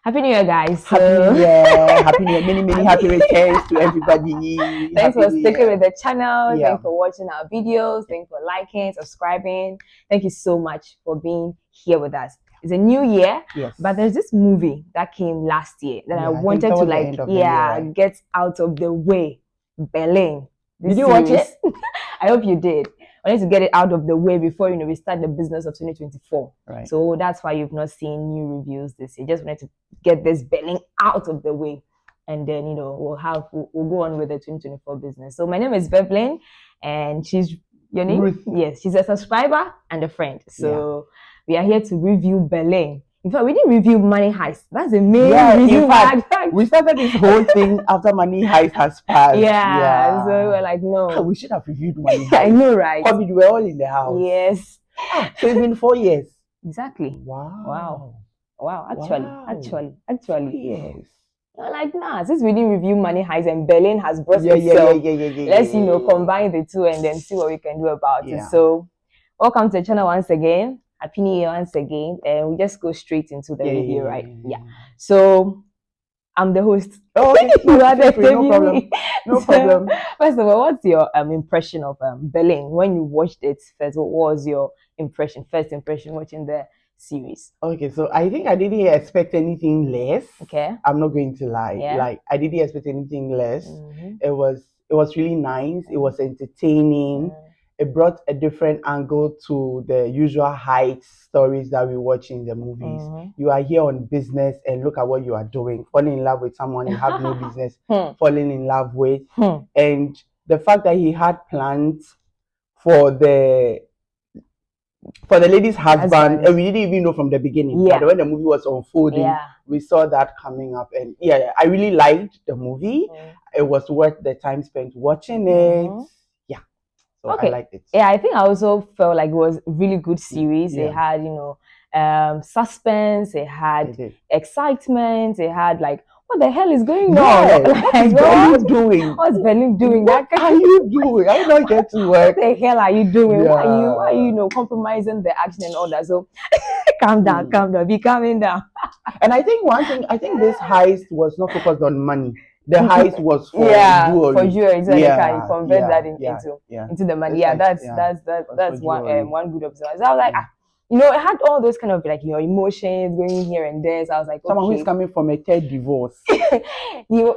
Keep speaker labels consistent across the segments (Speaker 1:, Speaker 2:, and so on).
Speaker 1: Happy New Year, guys.
Speaker 2: Happy New Year. Happy New Year. Many happy returns to everybody.
Speaker 1: Thanks
Speaker 2: Happy
Speaker 1: for
Speaker 2: New
Speaker 1: sticking
Speaker 2: Year.
Speaker 1: with the channel.
Speaker 2: Yeah.
Speaker 1: Thanks for watching our videos. Thanks for liking, subscribing. Thank you so much for being here with us. It's a new year,
Speaker 2: Yes.
Speaker 1: but there's this movie that came last year that I wanted to get out of the way. Berlin.
Speaker 2: Did you watch it?
Speaker 1: I hope you did. I wanted to get it out of the way before we start the business of 2024.
Speaker 2: Right.
Speaker 1: So that's why you've not seen new reviews this year. Just wanted to get this Berlin out of the way, and then we'll go on with the 2024 business. So my name is Bevelyn, and she's your name?
Speaker 2: Ruth.
Speaker 1: Yes, she's a subscriber and a friend. So we are here to review Berlin. In fact, we didn't review Money Heist. That's the main reason.
Speaker 2: In fact, we started this whole thing after Money Heist has passed.
Speaker 1: Yeah. So we're like, no.
Speaker 2: We should have reviewed Money Heist.
Speaker 1: I know, right?
Speaker 2: Because we were all in the house.
Speaker 1: Yes.
Speaker 2: So it's been 4 years.
Speaker 1: Exactly.
Speaker 2: Wow.
Speaker 1: Actually.
Speaker 2: 4 years.
Speaker 1: We're like, nah, since we didn't review Money Heist and Berlin has brought
Speaker 2: itself,
Speaker 1: let's combine the two and then see what we can do about it. So welcome to the channel once again. Happy New Year once again, and we just go straight into the review, right? Yeah. So I'm the host.
Speaker 2: Oh, okay.
Speaker 1: You are the
Speaker 2: no problem. No problem.
Speaker 1: First of all, what's your impression of Berlin when you watched it first? What was your first impression watching the series?
Speaker 2: Okay, so I think I didn't expect anything less.
Speaker 1: Okay.
Speaker 2: I'm not going to lie.
Speaker 1: Yeah.
Speaker 2: Like I didn't expect anything less. It was really nice. It was entertaining. It brought a different angle to the usual Heists stories that we watch in the movies. You are here on business and look at what you are doing. Falling in love with someone you have no business falling in love with. And the fact that he had plans for the lady's husband, and we didn't even know from the beginning. But when the movie was unfolding, we saw that coming up. And I really liked the movie. It was worth the time spent watching it. So I liked it.
Speaker 1: Yeah, I think I also felt like it was a really good series. It had, suspense, it had excitement, it had like, what the hell is going on?
Speaker 2: What is Berlin doing?
Speaker 1: What's Berlin doing?
Speaker 2: What are you doing? I don't get to work.
Speaker 1: What the hell are you doing? Why are you compromising the action and all that? So calm down, be calming down.
Speaker 2: And I think this heist was not focused on money. The heist was for jewelry.
Speaker 1: So they can convert that into the money. That's one good observation. So I was like, it had all those kind of like your emotions going here and there. So I was like,
Speaker 2: someone who is coming from a third divorce.
Speaker 1: You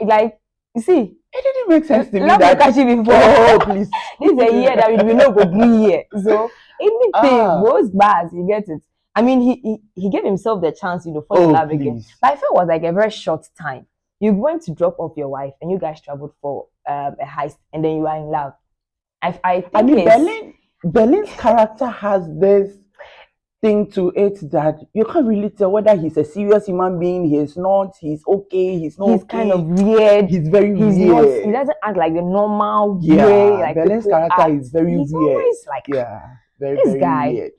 Speaker 1: see,
Speaker 2: it didn't make sense to me
Speaker 1: that before.
Speaker 2: Oh, please.
Speaker 1: This is a year that we know go be here. So anything goes bad, you get it. I mean, he gave himself the chance, fall in love again. But I felt it was like a very short time. You're going to drop off your wife, and you guys traveled for a heist, and then you are in love. I
Speaker 2: mean, Berlin's character has this thing to it that you can't really tell whether he's a serious human being. He's not. He's okay. He's not.
Speaker 1: He's kind of weird.
Speaker 2: He's very weird.
Speaker 1: He doesn't act like the normal way. Like
Speaker 2: Berlin's character is very weird.
Speaker 1: He's always like
Speaker 2: very weird.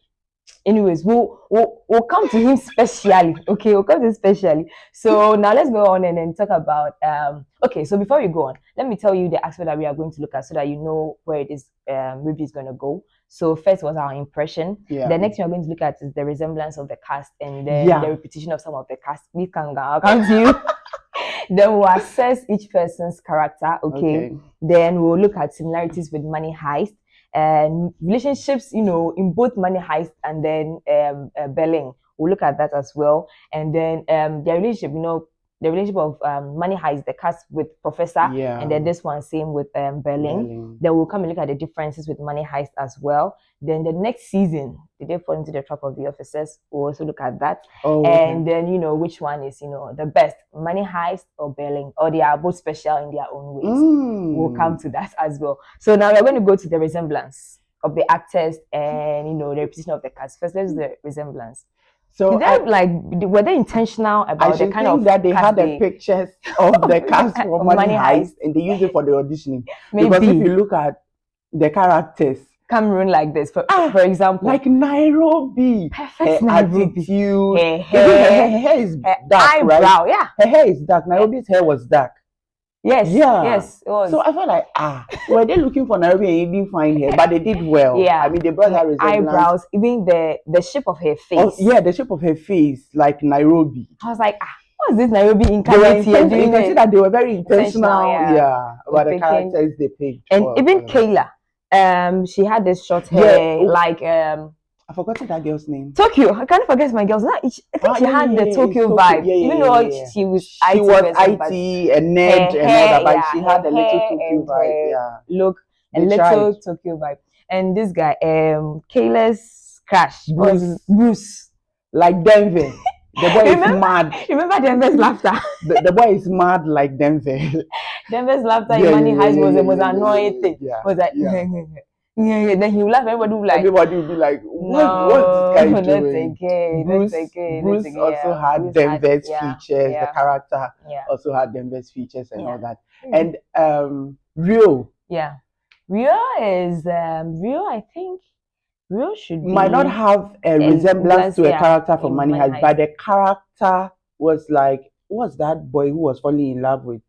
Speaker 1: Anyways, we'll come to him specially. Okay, we'll come to him specially. So now let's go on and then talk about okay, so before we go on, let me tell you the aspect that we are going to look at so that you know where this review is going to go. So first was our impression. The next thing we're going to look at is the resemblance of the cast and then the repetition of some of the cast. I'll come to you. Then we'll assess each person's character. Okay. Then we'll look at similarities with Money Heist and relationships, in both Money Heist and then Berlin. We'll look at that as well. And then the relationship, the relationship of Money Heist, the cast with Professor, and then this one same with Berlin. Then we'll come and look at the differences with Money Heist as well. Then the next season, did they fall into the trap of the officers? We'll also look at that. And then which one is the best, Money Heist or Berlin, or they are both special in their own ways. We'll come to that as well. So now we're going to go to the resemblance of the actors and the repetition of the cast. First, let's do the resemblance. So were they intentional about the kind of
Speaker 2: that they had the pictures of the cast from Money Heist and they used it for the auditioning?
Speaker 1: Maybe.
Speaker 2: Because if you look at the characters,
Speaker 1: Cameroon like this, for example,
Speaker 2: like Nairobi,
Speaker 1: perfect
Speaker 2: her
Speaker 1: Nairobi.
Speaker 2: Attitude,
Speaker 1: her hair
Speaker 2: is dark,
Speaker 1: eyebrow,
Speaker 2: right? Her hair is dark. Nairobi's hair was dark.
Speaker 1: Yes, yes, it was.
Speaker 2: So I felt like, were they looking for Nairobi and you didn't find her? But they did well.
Speaker 1: Yeah.
Speaker 2: I mean, they brought her
Speaker 1: eyebrows, even the shape of her face.
Speaker 2: Oh, yeah, the shape of her face, like Nairobi.
Speaker 1: I was like, what's this Nairobi
Speaker 2: They were
Speaker 1: incarnate here
Speaker 2: intentional. You
Speaker 1: doing
Speaker 2: can see
Speaker 1: it?
Speaker 2: that they were very
Speaker 1: Intentional,
Speaker 2: intentional,
Speaker 1: yeah.
Speaker 2: yeah, about the
Speaker 1: Picking,
Speaker 2: characters they picked.
Speaker 1: and even
Speaker 2: for them.
Speaker 1: Kayla, she had this short
Speaker 2: Yeah,
Speaker 1: hair,
Speaker 2: oh,
Speaker 1: like
Speaker 2: I forgot that girl's name.
Speaker 1: Tokyo. I can't forget my girls. Now, I think she had the Tokyo vibe.
Speaker 2: Yeah,
Speaker 1: Even
Speaker 2: yeah,
Speaker 1: though
Speaker 2: yeah.
Speaker 1: she was
Speaker 2: She
Speaker 1: IT
Speaker 2: was
Speaker 1: person, but
Speaker 2: IT and
Speaker 1: her
Speaker 2: nerd and all that,
Speaker 1: hair,
Speaker 2: but
Speaker 1: yeah,
Speaker 2: she
Speaker 1: her
Speaker 2: had a little
Speaker 1: hair
Speaker 2: Tokyo
Speaker 1: and
Speaker 2: vibe.
Speaker 1: her
Speaker 2: Yeah,
Speaker 1: look, a
Speaker 2: they
Speaker 1: little
Speaker 2: tried.
Speaker 1: Tokyo vibe. And this guy, Kayla's crush,
Speaker 2: Bruce.
Speaker 1: Bruce.
Speaker 2: Like Denver. The boy is mad.
Speaker 1: Remember Denver's laughter?
Speaker 2: The boy is mad like Denver.
Speaker 1: Denver's laughter in Money Heist was the most annoying thing.
Speaker 2: Yeah,
Speaker 1: Was like, then he would laugh. Everybody would like,
Speaker 2: everybody would be like, what's this guy doing? Bruce also had Denver's features. The character also had Denver's features and all that. And Rio.
Speaker 1: Yeah, Rio is Rio. I think Rio should be,
Speaker 2: might not have a resemblance to a character from Money Heist, but the character was like, what's that boy who was falling in love with?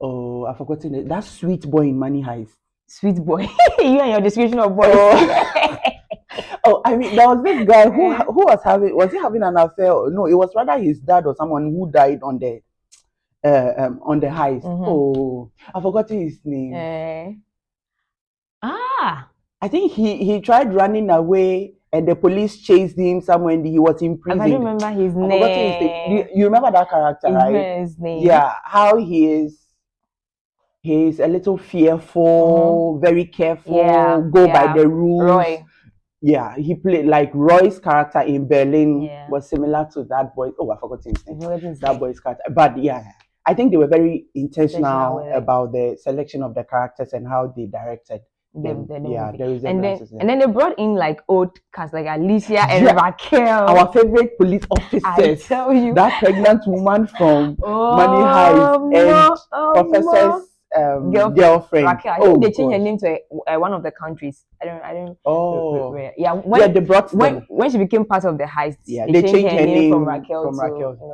Speaker 2: Oh, I've forgotten it. That sweet boy in Money Heist.
Speaker 1: Sweet boy. You and your description of boys.
Speaker 2: Oh, I mean, there was this guy who was he having an affair? No, it was rather his dad or someone who died on the heist. Oh, I've forgotten his name. I think he tried running away and the police chased him somewhere and he was in prison.
Speaker 1: I don't remember his name.
Speaker 2: You remember that character, right?
Speaker 1: His name.
Speaker 2: Yeah, how he's a little fearful, very careful, by the rules.
Speaker 1: Roy.
Speaker 2: Yeah, he played like Roy's character in Berlin was similar to that boy. Oh, I forgot his name. That boy's character. But yeah, I think they were very intentional about the selection of the characters and how they directed them. Yeah, there is
Speaker 1: and then they brought in like old cast like Alicia and Raquel,
Speaker 2: our favorite police officers.
Speaker 1: I tell you,
Speaker 2: that pregnant woman from Money Heist and Professor's girlfriend.
Speaker 1: Raquel. I think they changed her name to one of the countries. I don't.
Speaker 2: Oh,
Speaker 1: when
Speaker 2: they brought
Speaker 1: when she became part of the heist.
Speaker 2: Yeah, they changed her name from
Speaker 1: Raquel
Speaker 2: to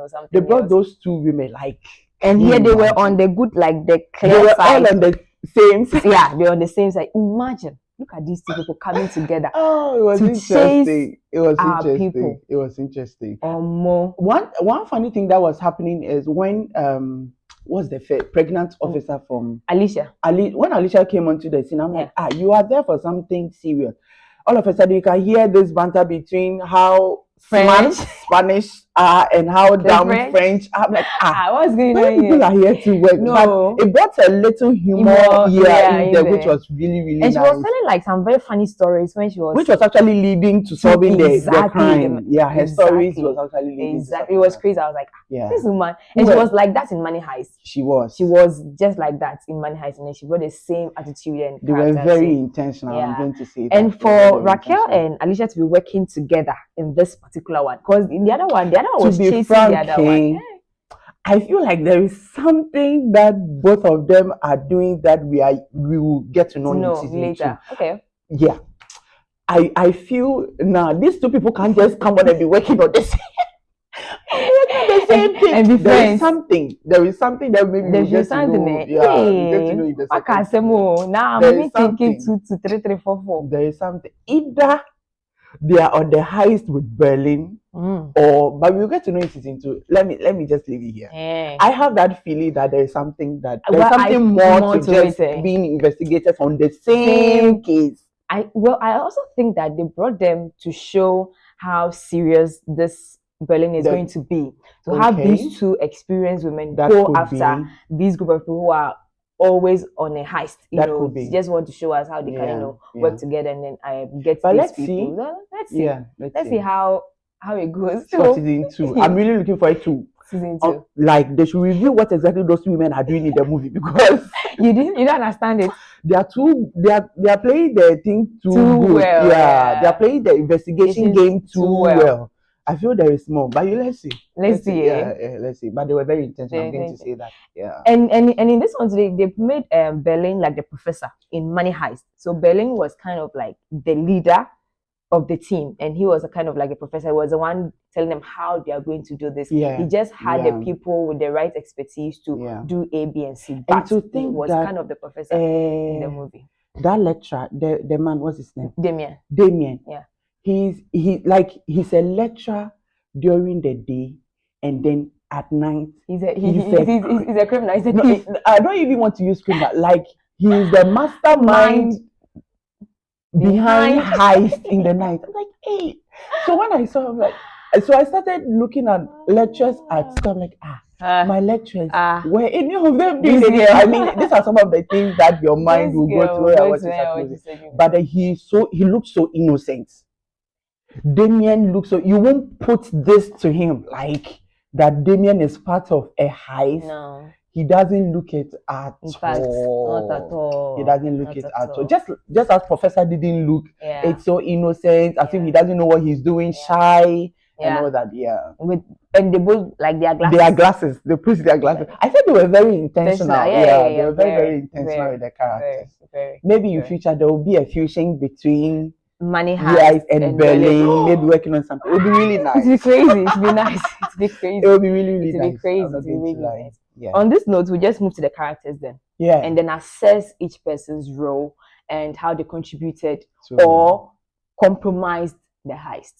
Speaker 1: something.
Speaker 2: They brought those two women like,
Speaker 1: and here they were on the good, like the clear
Speaker 2: they were
Speaker 1: side.
Speaker 2: all on the same side.
Speaker 1: Yeah, they were on the same side. Imagine, look at these two people coming together.
Speaker 2: Oh, it was interesting. It was interesting.
Speaker 1: People.
Speaker 2: It was interesting.
Speaker 1: More.
Speaker 2: One funny thing that was happening is when what's the pregnant officer from
Speaker 1: Alicia.
Speaker 2: When Alicia came onto the scene, I'm like, you are there for something serious. All of a sudden, you can hear this banter between how smart Spanish are and how dumb French are. I'm like,
Speaker 1: what's going on
Speaker 2: people are here to work.
Speaker 1: No.
Speaker 2: But it brought a little humor in there, which was really, really
Speaker 1: and
Speaker 2: nice.
Speaker 1: She was telling like some very funny stories when she was...
Speaker 2: Which was actually leading to solving the crime. Yeah, her stories was actually leading to
Speaker 1: It was crazy. I was like, this woman. And she was like that in Money Heist.
Speaker 2: She was.
Speaker 1: She was just like that in Money Heist. And then she brought the same attitude and
Speaker 2: they were very intentional. I'm going to say that.
Speaker 1: And for Raquel and Alicia to be working together in this particular one, because in the other one was chasing the other one.
Speaker 2: I feel like there is something that both of them are doing that we will get to know in season
Speaker 1: later.
Speaker 2: 2.
Speaker 1: Okay.
Speaker 2: Yeah. I feel now these two people can't just come on and be working on this. The same thing.
Speaker 1: And be friends.
Speaker 2: There is something that maybe
Speaker 1: we get to know.
Speaker 2: Yeah, we get to know in the second.
Speaker 1: Now I'm thinking 2 to 3, 3, 4, 4.
Speaker 2: There is something. Either they are on the heist with Berlin, but we'll get to know in season 2. Let me just leave it here. I have that feeling that there is something more to just being investigated on the same case.
Speaker 1: I also think that they brought them to show how serious this Berlin is going to be. To have these two experienced women go after these group of people who are always on a heist. You just want to show us how they can work together and then get these people. Let's see how it goes.
Speaker 2: For season 2. I'm really looking forward to
Speaker 1: season 2.
Speaker 2: Like they should reveal what exactly those women are doing in the movie, because
Speaker 1: you don't understand it.
Speaker 2: They are playing the thing too good.
Speaker 1: Well.
Speaker 2: Yeah, they are playing the investigation game too well. I feel there is more, but let's see.
Speaker 1: Let's see.
Speaker 2: Yeah, let's see. But they were very intentional. I'm going to say that. Yeah.
Speaker 1: And in this one today, they made Berlin like the professor in Money Heist. So Berlin was kind of like the leader of the team, and he was a kind of like a professor. He was the one telling them how they are going to do this.
Speaker 2: Yeah.
Speaker 1: He just had the people with the right expertise to do A, B, and C. But
Speaker 2: and to think
Speaker 1: he was kind of the professor in the movie.
Speaker 2: That lecturer, the man, what's his name?
Speaker 1: Damien.
Speaker 2: Yeah. He's a lecturer during the day. and then at night
Speaker 1: He's a criminal. He's a
Speaker 2: no,
Speaker 1: thief.
Speaker 2: I don't even want to use criminal. Like he's the mastermind behind heist in the night. I'm like, hey. So when I saw him, like, so I started looking at lectures at school. I'm like, my lectures, were any of them doing it? I mean, these are some of the things that your mind will go through when watching such movies. But he looks so innocent. Damien looks so, you won't put this to him like that Damien is part of a heist.
Speaker 1: No.
Speaker 2: He doesn't look it at
Speaker 1: all. Not at all.
Speaker 2: He doesn't look it at all. Just as Professor didn't look, it's so innocent, as if he doesn't know what he's doing, shy, and all that.
Speaker 1: And they both like their glasses.
Speaker 2: Their glasses. They put their glasses. I said they were very intentional. They were very intentional with the characters. Maybe in future there will be a fusion between
Speaker 1: Money Heist
Speaker 2: and Berlin. Maybe working on something. It would be really nice.
Speaker 1: It'd be crazy. It'd be nice. It'd be crazy.
Speaker 2: It would be really, really
Speaker 1: nice.
Speaker 2: It'd
Speaker 1: be crazy.
Speaker 2: It'd be really nice. Yeah.
Speaker 1: On this note, we just move to the characters then.
Speaker 2: Yeah.
Speaker 1: And then assess each person's role and how they contributed or compromised the heist.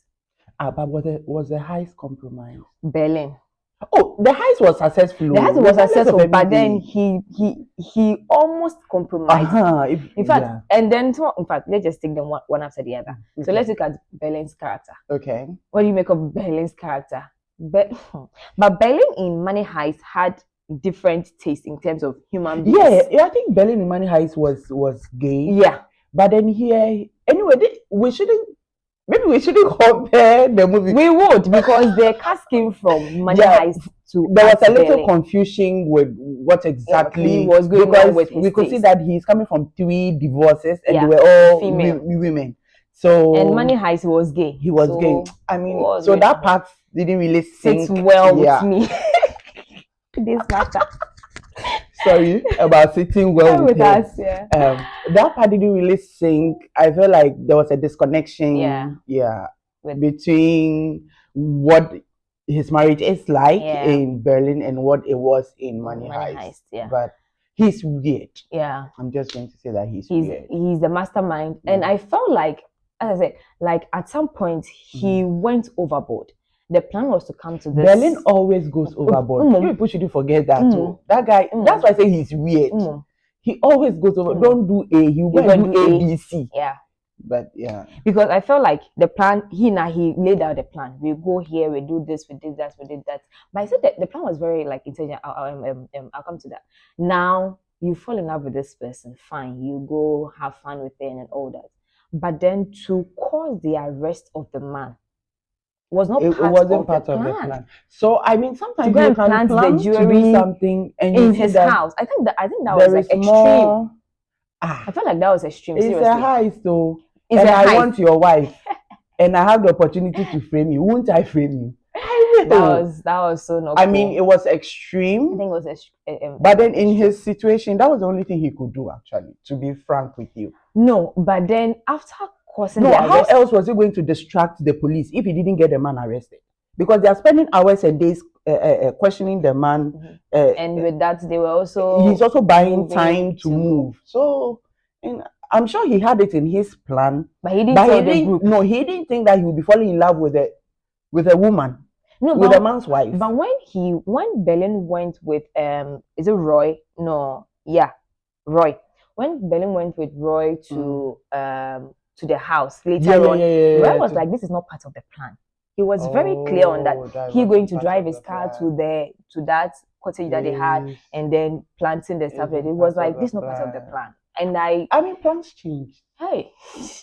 Speaker 2: But was the heist compromised?
Speaker 1: Berlin.
Speaker 2: Oh, the heist was successful.
Speaker 1: The heist was successful, but then he almost compromised. In fact, and then in fact, let's just take them one after the other. Okay. So let's look at Berlin's character.
Speaker 2: Okay.
Speaker 1: What do you make of Berlin's character? But Berlin in Money Heist had different tastes in terms of human beings.
Speaker 2: Yeah, I think Berlin in Money Heist was gay.
Speaker 1: Yeah.
Speaker 2: But then here, anyway, we shouldn't compare the movie.
Speaker 1: We would, because the cast came from Money Heist to
Speaker 2: there was a little confusion with what exactly
Speaker 1: he was going on with his
Speaker 2: we could see that he's coming from 3 divorces and they were all women. So
Speaker 1: and Money Heist was gay.
Speaker 2: He was gay. I mean, so that part didn't really sink
Speaker 1: well with me. This matter.
Speaker 2: Sorry about sitting well with
Speaker 1: us.
Speaker 2: That part didn't really sink. I felt like there was a disconnection. Between what his marriage is like in Berlin and what it was in Money Heist. But he's weird.
Speaker 1: Yeah.
Speaker 2: I'm just going to say that he's weird.
Speaker 1: He's the mastermind. And I felt like, as I said, like at some point he went overboard. The plan was to come to this.
Speaker 2: Berlin always goes overboard. You people shouldn't forget that too. That guy, that's why I say he's weird. He always goes over. Don't do A, he will do A, B, C.
Speaker 1: Yeah.
Speaker 2: But
Speaker 1: because I felt like the plan, he laid out the plan. We go here, we do this, we did that, we did that. But I said that the plan was very like intelligent. I'll come to that. Now you fall in love with this person, fine. You go have fun with them and all that. But then to cause the arrest of the man wasn't part of the plan. So I mean, sometimes you can plan the jewelry
Speaker 2: to do something and
Speaker 1: in his house. I think that was like extreme. I felt like that was extreme.
Speaker 2: It's
Speaker 1: seriously.
Speaker 2: a heist, though. And I want your wife, and I have the opportunity to frame you. Won't I frame you?
Speaker 1: That was so not.
Speaker 2: I mean, it was extreme.
Speaker 1: I think it was extreme.
Speaker 2: But then in his situation, that was the only thing he could do. Actually, to be frank with you.
Speaker 1: No, but then after causing
Speaker 2: how else was he going to distract the police if he didn't get the man arrested? Because they are spending hours and days questioning the man.
Speaker 1: And with that, they were also.
Speaker 2: He's also buying time to move. So, and I'm sure he had it in his plan.
Speaker 1: But he didn't tell the group.
Speaker 2: No, he didn't think that he would be falling in love with a woman.
Speaker 1: No,
Speaker 2: with a man's wife.
Speaker 1: But when Berlin went with is it Roy? No, yeah, Roy. When Berlin went with Roy to the house later on, Roy was like, "This is not part of the plan." He was very clear on that. He going to drive his car to that cottage that they had, and then planting the stuff. It was like, "This is not part of the plan." And I
Speaker 2: mean, plans change.
Speaker 1: Hey,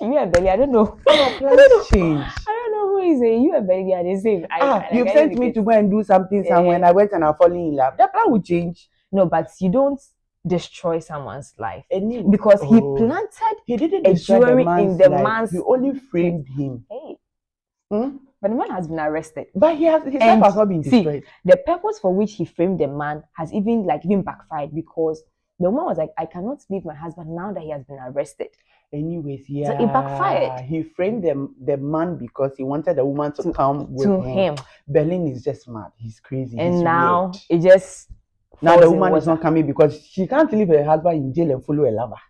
Speaker 1: you and Belly, I don't know.
Speaker 2: Plans change.
Speaker 1: I don't know who is it. You and Belly are the same.
Speaker 2: You sent me to go and do something somewhere, and I went and I falling in love. That plan will change.
Speaker 1: No, but you don't destroy someone's life because he planted a jewelry in the man's.
Speaker 2: He only framed him.
Speaker 1: Hey. But the man has been arrested.
Speaker 2: But his life has not been destroyed.
Speaker 1: The purpose for which he framed the man has even backfired because the woman was like, I cannot leave my husband now that he has been arrested.
Speaker 2: Anyways,
Speaker 1: so it backfired.
Speaker 2: He framed the man because he wanted the woman to come with him. Berlin is just mad. He's crazy.
Speaker 1: And
Speaker 2: he's
Speaker 1: now
Speaker 2: weird.
Speaker 1: it just
Speaker 2: now the woman is not coming because she can't leave her husband in jail and follow a lover.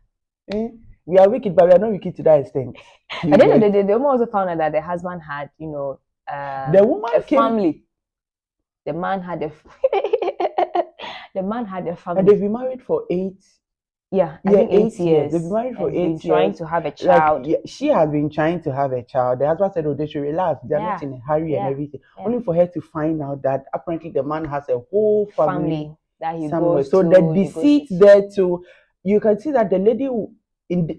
Speaker 2: We are wicked, but we are not wicked to that extent.
Speaker 1: At the end of the day, the woman also found out that the husband had,
Speaker 2: the woman
Speaker 1: a family. The man had a the man had a
Speaker 2: And
Speaker 1: family.
Speaker 2: they've been married for 8.
Speaker 1: Yeah, I
Speaker 2: Yeah,
Speaker 1: think 8 years.
Speaker 2: They've been married for
Speaker 1: and
Speaker 2: 8
Speaker 1: been trying
Speaker 2: years.
Speaker 1: to have a
Speaker 2: Like,
Speaker 1: child.
Speaker 2: yeah, she has been trying to have a child. The husband said, "Oh, they should relax. They're not
Speaker 1: Yeah,
Speaker 2: in a hurry and
Speaker 1: yeah,
Speaker 2: everything."
Speaker 1: yeah.
Speaker 2: Only for her to find out that apparently the man has a whole family
Speaker 1: that he
Speaker 2: somewhere.
Speaker 1: goes
Speaker 2: So
Speaker 1: to.
Speaker 2: the
Speaker 1: he goes
Speaker 2: deceit
Speaker 1: to.
Speaker 2: there too. You can see that the lady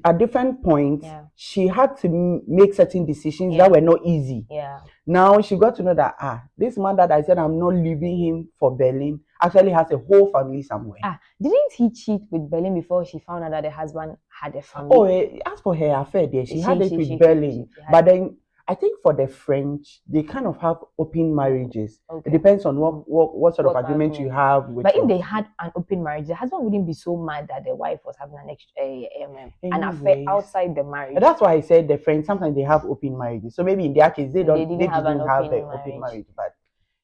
Speaker 2: at different points
Speaker 1: Yeah.
Speaker 2: she had to make certain decisions
Speaker 1: Yeah.
Speaker 2: that were not easy.
Speaker 1: Yeah.
Speaker 2: Now she got to know that this man that I said I'm not leaving him for Berlin actually has a whole family somewhere.
Speaker 1: Didn't he cheat with Berlin before she found out that the husband had a family?
Speaker 2: Oh, as for her affair there, she had it with Berlin. But then I think for the French, they kind of have open marriages. Okay. It depends on what sort of agreement you have with.
Speaker 1: But if they had an open marriage, the husband wouldn't be so mad that the wife was having an affair outside the marriage.
Speaker 2: That's why I said the French sometimes they have open marriages. So maybe in their case they didn't have an open marriage. But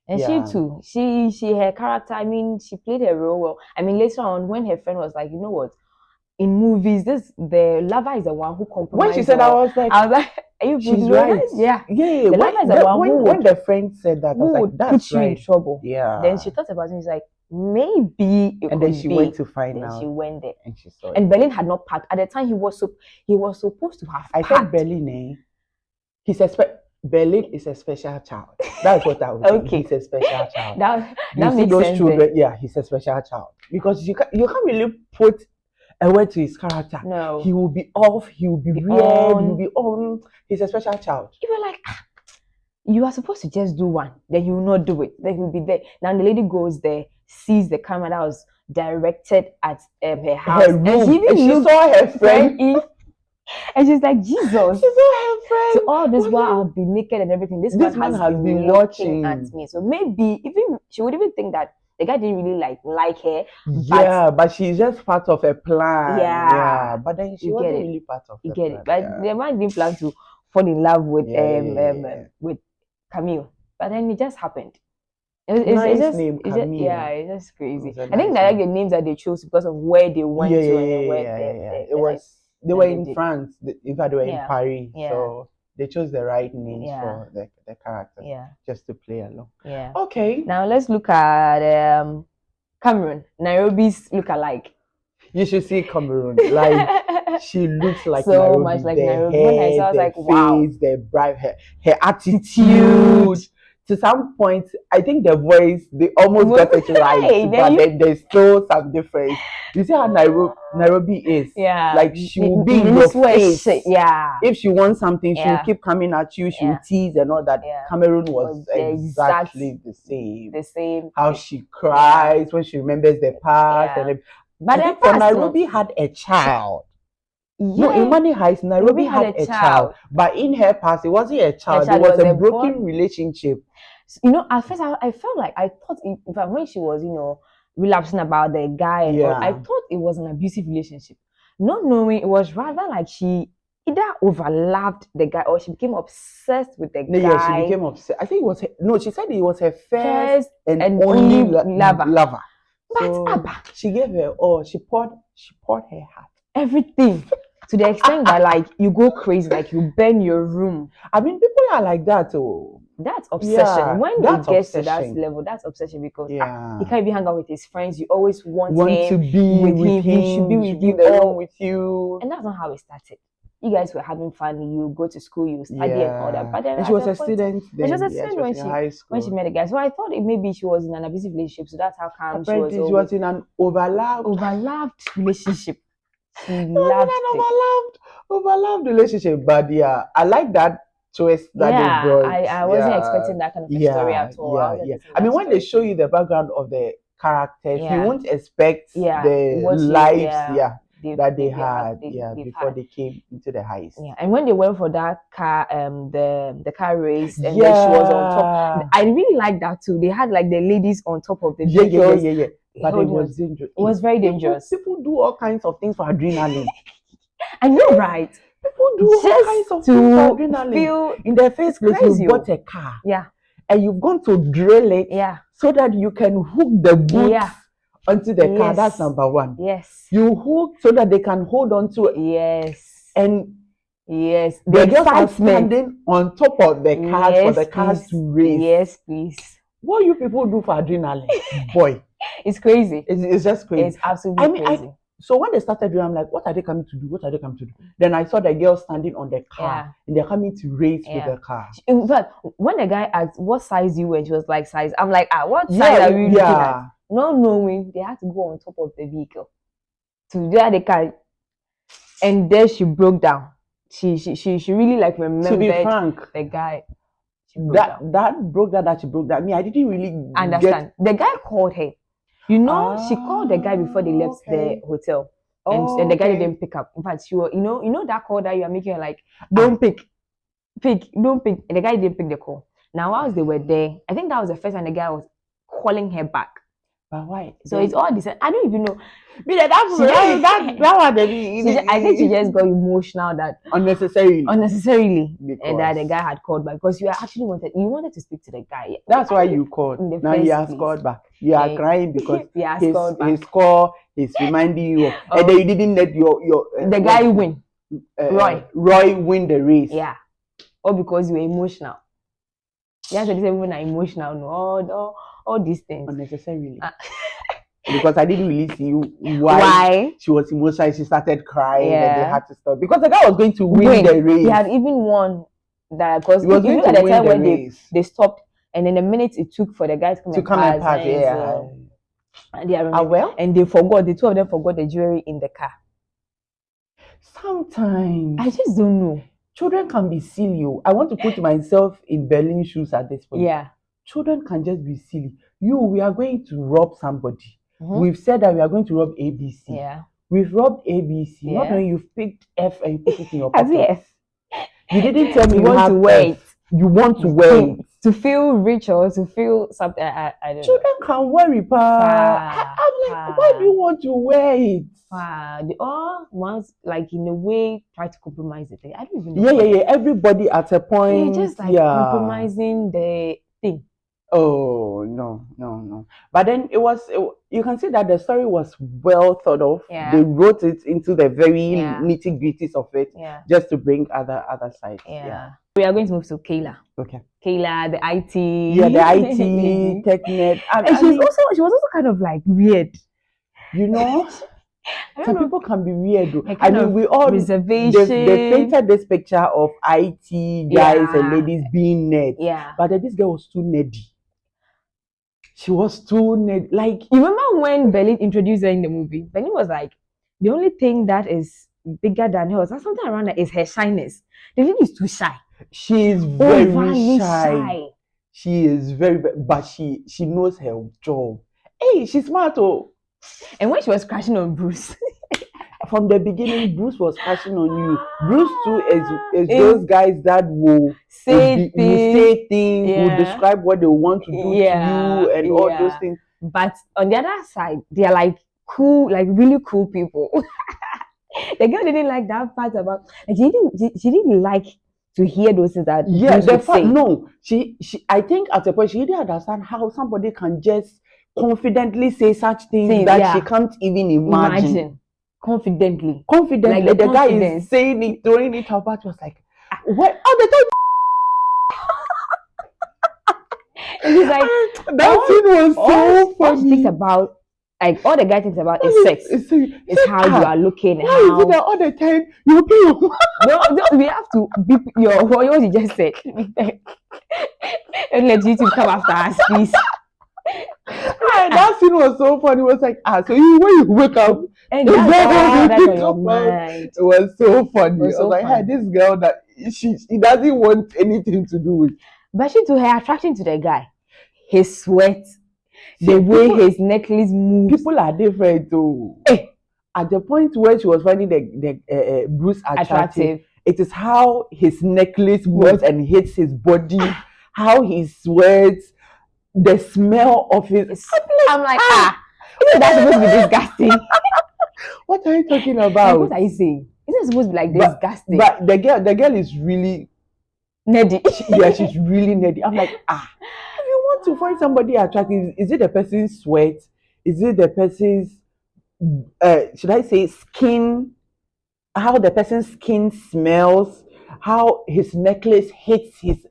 Speaker 1: and she too, she her character. I mean, she played her role well. I mean, later on when her friend was like, you know what? In movies, the lover is the one who compromises.
Speaker 2: When she said that, I was like, she's right.
Speaker 1: Yeah.
Speaker 2: The lover is the one when the friend said that, I was like, that's
Speaker 1: put you in trouble.
Speaker 2: Yeah.
Speaker 1: Then she thought about it. She's like, maybe it
Speaker 2: and then she went to find out.
Speaker 1: She went there
Speaker 2: and she saw it.
Speaker 1: And Berlin had not packed at the time. He was supposed to have.
Speaker 2: I said Berlin. Berlin is a special child. That's what I would say. Okay. He's a special child.
Speaker 1: that makes those sense.
Speaker 2: Children, yeah, he's a special child because you can't really put a word to his character.
Speaker 1: No.
Speaker 2: He will be off, he will be weird, he will be on. He's a special child.
Speaker 1: You were like, you are supposed to just do one, then you will not do it. Then he'll be there. Now the lady goes there, sees the camera that was directed at her house.
Speaker 2: Her room. And she saw her friend
Speaker 1: Eve. And she's like, Jesus. She
Speaker 2: saw her friend.
Speaker 1: So all this while I'll be naked and everything. This man has been watching at me. So maybe even she would even think that the guy didn't really like her.
Speaker 2: But she's just part of a plan. Yeah. But then she wasn't really part of the plan.
Speaker 1: But the man didn't plan to fall in love with Camille. But then it just happened.
Speaker 2: It's name, Camille.
Speaker 1: It's just crazy. I think that the names that they chose because of where they went to and where
Speaker 2: they were in France. In fact, they were in Paris. So they chose the right names for the characters just to play along.
Speaker 1: Yeah.
Speaker 2: Okay.
Speaker 1: Now let's look at Cameron, Nairobi's look-alike.
Speaker 2: You should see Cameron. Like she looks like
Speaker 1: so
Speaker 2: Nairobi.
Speaker 1: Much like Nairobi. When I saw, I was like, wow.
Speaker 2: The bright her attitude. To some point, I think the voice they almost got it right, but then there's still some difference. You see how Nairobi is?
Speaker 1: Yeah.
Speaker 2: Like she will be in your face.
Speaker 1: Yeah.
Speaker 2: If she wants something, she will keep coming at you. She will tease and all that. Yeah. Cameron was exactly the same.
Speaker 1: The same.
Speaker 2: How she cries when she remembers the past and but for Nairobi had a child. Yeah. No, in Money Heist, Nairobi had a child. But in her past, it wasn't a child. It was a broken relationship.
Speaker 1: You know, at first I felt like I thought when she was, relapsing about the guy, I thought it was an abusive relationship. Not knowing it was rather like she either overlapped the guy or she became obsessed with the guy.
Speaker 2: Yeah, she became obsessed. I think it was she said it was her first and only lover. So she gave her all. She poured her heart.
Speaker 1: Everything. To the extent that like you go crazy, like you burn your room.
Speaker 2: I mean, people are like that. Oh,
Speaker 1: that's obsession. Yeah, when it gets to that level, that's obsession because he can't even hang out with his friends. You always want him
Speaker 2: to be with him.
Speaker 1: He should be with you.
Speaker 2: With you.
Speaker 1: And that's not how it started. You guys were having fun. You go to school, you study and all that. But then
Speaker 2: and she was a student.
Speaker 1: Then. She was a student when she met the guy. So I thought maybe she was in an abusive relationship. So that's how come she
Speaker 2: was in an
Speaker 1: overlapped relationship.
Speaker 2: She loved overlapped relationship, but yeah, I like that twist that they brought.
Speaker 1: I wasn't expecting that kind of story at all.
Speaker 2: I mean, when they show you the background of the characters, you won't expect the lives that they had before they came into the heist.
Speaker 1: Yeah, and when they went for that car, the car race, and then she was on top. I really like that too. They had like the ladies on top of the vehicles.
Speaker 2: Yeah. But it was dangerous.
Speaker 1: It was very dangerous.
Speaker 2: People do all kinds of things for adrenaline.
Speaker 1: And you're right.
Speaker 2: People do all kinds of things for adrenaline. Feel in the first place, you bought a car.
Speaker 1: Yeah.
Speaker 2: And you've gone to drill it.
Speaker 1: Yeah.
Speaker 2: So that you can hook the boots onto the car. That's number one.
Speaker 1: Yes.
Speaker 2: You hook so that they can hold on to it.
Speaker 1: Yes.
Speaker 2: And
Speaker 1: the
Speaker 2: girls are standing on top of the cars for the cars to race.
Speaker 1: Yes, please.
Speaker 2: what you people do for adrenaline, boy.
Speaker 1: It's crazy.
Speaker 2: It's just crazy.
Speaker 1: It's absolutely crazy.
Speaker 2: So when they started doing, I'm like, what are they coming to do? What are they coming to do? Then I saw the girl standing on the car, and they're coming to race with the car.
Speaker 1: In fact, when the guy asked what size you were, she was like, size. I'm like, what size are we looking at? Not knowing, they had to go on top of the vehicle to where they can. And then she broke down. She really like remembered.
Speaker 2: To be frank,
Speaker 1: the guy.
Speaker 2: That broke that. Me, I didn't really
Speaker 1: understand. The guy called her. You know, she called the guy before they left the hotel, and the guy didn't pick up. In fact, she was, you know that call that you are making, like, don't pick, don't pick. And the guy didn't pick the call. Now, whilst they were there, I think that was the first time the guy was calling her back.
Speaker 2: But why?
Speaker 1: So it's all this. I don't even know.
Speaker 2: That one.
Speaker 1: I think she just got emotional that
Speaker 2: unnecessarily,
Speaker 1: and that the guy had called back because you wanted to speak to the guy.
Speaker 2: That's why you called. Now he has called back. You are crying because his call is reminding you of, and then you didn't let your
Speaker 1: the guy win.
Speaker 2: Roy win the race.
Speaker 1: Yeah, or because you were emotional. Yes, they say women are emotional. No, all these things
Speaker 2: unnecessarily. Because I didn't really see why she was emotional. She started crying and they had to stop because the guy was going to win the race.
Speaker 1: He had even won that because at the time when they stopped, and then the minutes it took for the guys to come and pass. And they forgot. The two of them forgot the jewelry in the car.
Speaker 2: Sometimes
Speaker 1: I just don't know.
Speaker 2: Children can be silly. I want to put myself in Berlin's shoes at this point.
Speaker 1: Yeah.
Speaker 2: Children can just be silly. We are going to rob somebody. We've said that we are going to rob ABC.
Speaker 1: Yeah.
Speaker 2: We've robbed ABC. Yeah. Not when you've picked F and you put it in your pocket.
Speaker 1: Yes.
Speaker 2: You didn't tell me
Speaker 1: you want to wait.
Speaker 2: You want to wait.
Speaker 1: To feel rich or to feel something. I don't know.
Speaker 2: Children can worry, pa. I'm like, why do you want to wait?
Speaker 1: They all once, like, in a way, try to compromise it. I don't even know.
Speaker 2: Yeah. Everybody at a point.
Speaker 1: They're just like compromising the thing.
Speaker 2: Oh, no. But then you can see that the story was well thought of.
Speaker 1: Yeah.
Speaker 2: They wrote it into the very nitty-gritties of it just to bring other sides.
Speaker 1: Yeah. We are going to move to Kayla.
Speaker 2: Okay.
Speaker 1: Kayla, the IT.
Speaker 2: Yeah, the IT, TechNet.
Speaker 1: And she was also kind of like weird.
Speaker 2: You know? Some people can be weird. We all
Speaker 1: reservation.
Speaker 2: They painted this picture of IT guys and ladies being nerds.
Speaker 1: Yeah.
Speaker 2: But this girl was too nerdy. She was too nerdy. Like,
Speaker 1: you remember when Berlin introduced her in the movie? Berlin was like, the only thing that is bigger than her, or something around her, is her shyness. The lady is too shy.
Speaker 2: She is very shy. She is very, but she knows her job. Hey, she's smart.
Speaker 1: And when she was crashing on Bruce,
Speaker 2: from the beginning, Bruce was crashing on you. Bruce too is those guys that will say things, will describe what they want to do to you and all those things.
Speaker 1: But on the other side, they are like cool, like really cool people. The girl didn't like that part about, like, she didn't like to hear those things that Bruce would say.
Speaker 2: No, she I think at a point she didn't understand how somebody can just confidently say such things that she can't even imagine.
Speaker 1: Confidently.
Speaker 2: Like the guy is saying it, throwing it up. She was like, what? Oh,
Speaker 1: and he's like,
Speaker 2: that scene was so funny.
Speaker 1: All she thinks about, like, all the guy thinks about is sex. It's how you are looking.
Speaker 2: Why is it that all the time you
Speaker 1: no, we have to beep what you just said. And let YouTube come after us, please.
Speaker 2: That scene was so funny. It was like, so when you wake up,
Speaker 1: and that's on your mind.
Speaker 2: It was so funny. I was like, hey, this girl that she doesn't want anything to do with.
Speaker 1: But she, to her attraction to the guy, his sweat, the way his necklace moves.
Speaker 2: People are different too. At the point where she was finding the Bruce attractive, it is how his necklace moves and hits his body, how he sweats, the smell of his.
Speaker 1: I'm like, isn't that supposed to be disgusting?
Speaker 2: What are you talking about?
Speaker 1: Like, what are you saying? Isn't it supposed to be like disgusting?
Speaker 2: But the girl is really
Speaker 1: nerdy.
Speaker 2: She's really nerdy. I'm like, if you want to find somebody attractive, is it the person's sweat? Is it the person's should I say skin? How the person's skin smells? How his necklace hits his.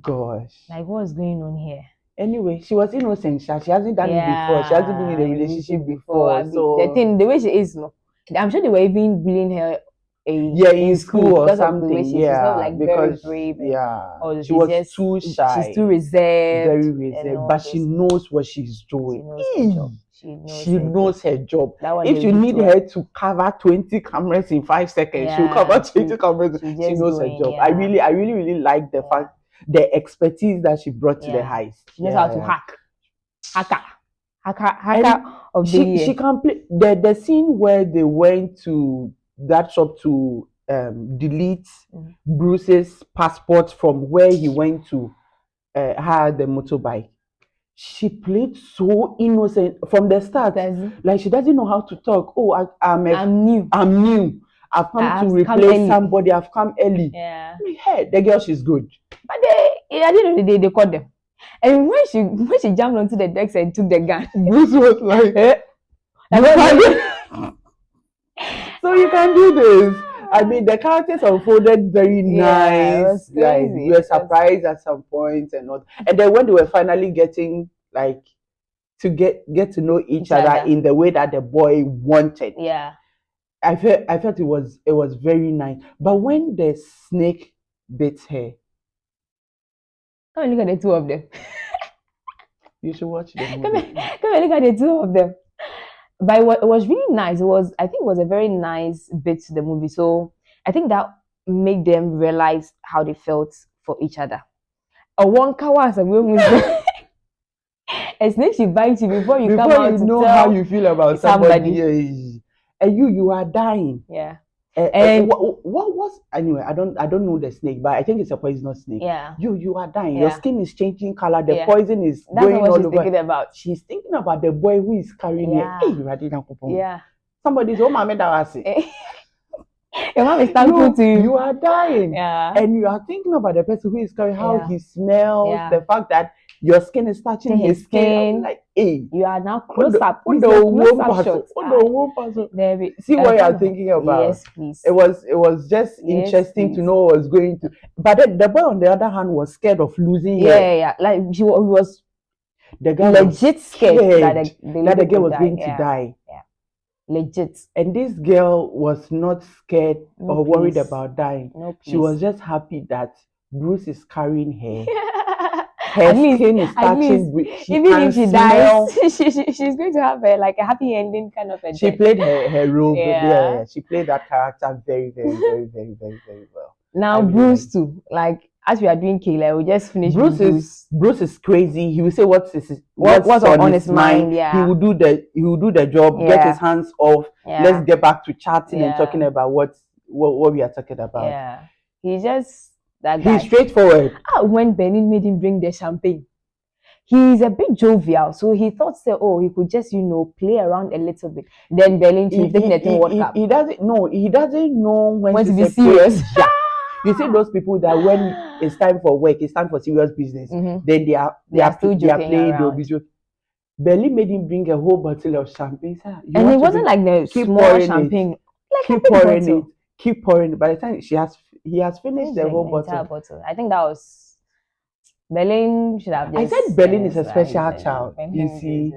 Speaker 2: Gosh.
Speaker 1: Like, what's going on here?
Speaker 2: Anyway, she was innocent. She hasn't done it before. She hasn't been in a relationship before.
Speaker 1: The
Speaker 2: So
Speaker 1: thing, the way she is, no, I'm sure they were even bullying her
Speaker 2: yeah, in school or
Speaker 1: because of the way
Speaker 2: something.
Speaker 1: she's not
Speaker 2: Yeah,
Speaker 1: like very
Speaker 2: because
Speaker 1: brave,
Speaker 2: yeah,
Speaker 1: or
Speaker 2: she
Speaker 1: she's
Speaker 2: was
Speaker 1: just
Speaker 2: too
Speaker 1: she's
Speaker 2: shy,
Speaker 1: too reserved
Speaker 2: very
Speaker 1: and
Speaker 2: reserved.
Speaker 1: all
Speaker 2: But she
Speaker 1: those.
Speaker 2: knows what she's
Speaker 1: She
Speaker 2: doing.
Speaker 1: knows her job. She
Speaker 2: She knows her job.
Speaker 1: That one
Speaker 2: If
Speaker 1: they
Speaker 2: you
Speaker 1: do
Speaker 2: need
Speaker 1: to
Speaker 2: her to cover 20 cameras in 5 seconds, she'll cover 20 cameras. She
Speaker 1: just
Speaker 2: knows her
Speaker 1: going,
Speaker 2: job.
Speaker 1: yeah.
Speaker 2: I really like the fact, the expertise that she brought to the heist.
Speaker 1: She knows how to hacker of the
Speaker 2: she
Speaker 1: year.
Speaker 2: she can play the scene where they went to that shop to delete Bruce's passport from where he went to hire the motorbike. She played so innocent from the start. Like she doesn't know how to talk. Oh, I'm new. I've come to replace somebody. I've come early.
Speaker 1: Yeah.
Speaker 2: Hey, the girl, she's good.
Speaker 1: But at the end of the day, they caught them. And when she jumped onto the decks and took the gun,
Speaker 2: Bruce was like, so you can do this. I mean, the characters unfolded very nice. Like we were surprised at some points and all. And then when they were finally getting like to get to know each other in the way that the boy wanted.
Speaker 1: Yeah.
Speaker 2: I felt it was very nice. But when the snake bit her,
Speaker 1: come and look at the two of them.
Speaker 2: You should watch the movie.
Speaker 1: Come and look at the two of them. But it was really nice. I think it was a very nice bit to the movie. So I think that made them realize how they felt for each other. A one kawas a snake should bite you before you come out to
Speaker 2: know
Speaker 1: tell
Speaker 2: how you feel about somebody. And you are dying.
Speaker 1: Yeah.
Speaker 2: And what was anyway? I don't know the snake, but I think it's a poisonous snake.
Speaker 1: Yeah.
Speaker 2: You are dying. Your skin is changing color. The poison is
Speaker 1: That's
Speaker 2: going
Speaker 1: what
Speaker 2: all
Speaker 1: she's
Speaker 2: over.
Speaker 1: thinking about.
Speaker 2: She's thinking about the boy who is carrying her.
Speaker 1: Yeah.
Speaker 2: Somebody's home.
Speaker 1: Your mom is thankful to you.
Speaker 2: You are dying.
Speaker 1: Yeah.
Speaker 2: And you are thinking about the person who is carrying, how he smells, the fact that your skin is touching his skin. Like, hey,
Speaker 1: you are now close up.
Speaker 2: See what you are thinking about.
Speaker 1: Yes, please.
Speaker 2: It was just interesting to know what was going to. But then the boy, on the other hand, was scared of losing her.
Speaker 1: Yeah. Like he was
Speaker 2: the guy
Speaker 1: legit scared that
Speaker 2: the girl was going to die.
Speaker 1: Yeah. Legit.
Speaker 2: And this girl was not scared or worried about dying.
Speaker 1: No,
Speaker 2: she was just happy that Bruce is carrying her.
Speaker 1: Her skin is touching. Even if she dies, she's going to have a happy ending kind of a
Speaker 2: She played her role. Yeah, she played that character very, very, very, very, very, very well.
Speaker 1: Now Bruce too. Like as we are doing Kayla, we just finished.
Speaker 2: Bruce is crazy. He will say what's on his mind.
Speaker 1: Yeah.
Speaker 2: He will do the job. Get his hands off.
Speaker 1: Yeah.
Speaker 2: Let's get back to chatting and talking about what we are talking about.
Speaker 1: Yeah. He's just that guy.
Speaker 2: He's straightforward.
Speaker 1: When Benin made him drink the champagne, he's a bit jovial, so he thought he could just play around a little bit. Then Berlin taking the thing World Cup.
Speaker 2: He doesn't know when to
Speaker 1: be serious.
Speaker 2: You see those people that when it's time for work, it's time for serious business, then they are playing, they'll be joking. Berlin made him bring a whole bottle of champagne.
Speaker 1: And it wasn't like the small champagne.
Speaker 2: Keep pouring it. Keep pouring it. By the time he has finished the whole bottle.
Speaker 1: I think that was Berlin should have just.
Speaker 2: I said Berlin is a special child. You see,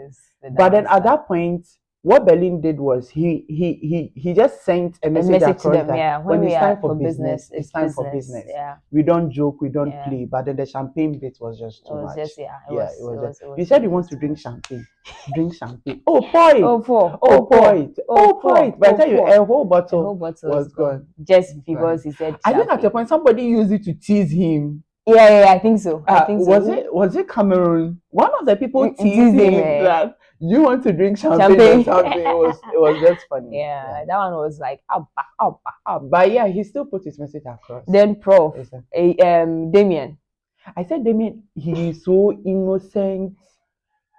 Speaker 2: but then at that point, what Berlin did was he just sent a message across
Speaker 1: to them.
Speaker 2: That
Speaker 1: when
Speaker 2: it's time for business, it's time for business.
Speaker 1: Yeah.
Speaker 2: We don't joke, we don't play. But then the champagne bit was just too much.
Speaker 1: It was.
Speaker 2: You said you want to drink champagne. Drink champagne. Oh, pour it. Pour it. By the time you a whole bottle was gone.
Speaker 1: Just because he said.
Speaker 2: I think at the point somebody used it to tease him.
Speaker 1: Yeah, I think so.
Speaker 2: Was it Cameroon? One of the people teased him that you want to drink champagne or something. It was just funny.
Speaker 1: Yeah, that one was like up.
Speaker 2: But yeah, he still put his message across.
Speaker 1: Then Prof. Damien.
Speaker 2: I said Damien, he is so innocent,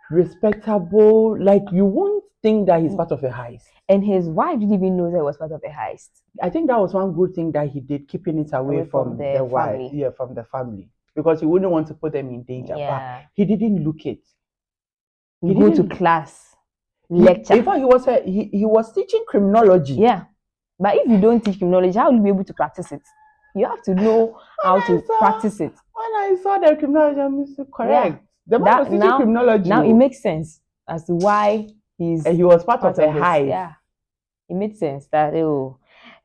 Speaker 2: respectable. Like you won't think that he's part of a heist.
Speaker 1: And his wife didn't even know that it was part of a heist.
Speaker 2: I think that was one good thing that he did, keeping it away from the wife. Yeah, from the family. Because he wouldn't want to put them in danger.
Speaker 1: Yeah.
Speaker 2: But he didn't look it.
Speaker 1: He go to class, lecture.
Speaker 2: In fact, he was teaching criminology.
Speaker 1: Yeah. But if you don't teach criminology, how will you be able to practice it? You have to know how to practice it.
Speaker 2: When I saw the criminology, I'm correct. The man was teaching criminology.
Speaker 1: Now it makes sense as to why he
Speaker 2: was part of a heist.
Speaker 1: Yeah, it made sense that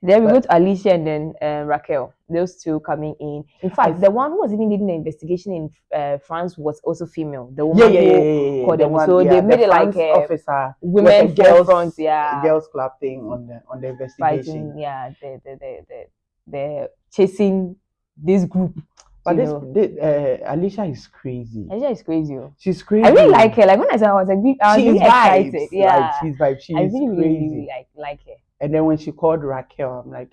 Speaker 1: then we go to Alicia and then Raquel. Those two coming in. In fact, the one who was even leading the investigation in France was also female. The woman who called them. So they made it like a
Speaker 2: officer,
Speaker 1: women girls
Speaker 2: girls club thing on the investigation.
Speaker 1: Fighting, they're chasing this group.
Speaker 2: But Alicia is crazy.
Speaker 1: Alicia is crazy.
Speaker 2: She's crazy.
Speaker 1: I really like her. Like when I saw her, I was really excited. Yeah,
Speaker 2: like, she's vibes. She's
Speaker 1: really like her.
Speaker 2: And then when she called Raquel, I'm like,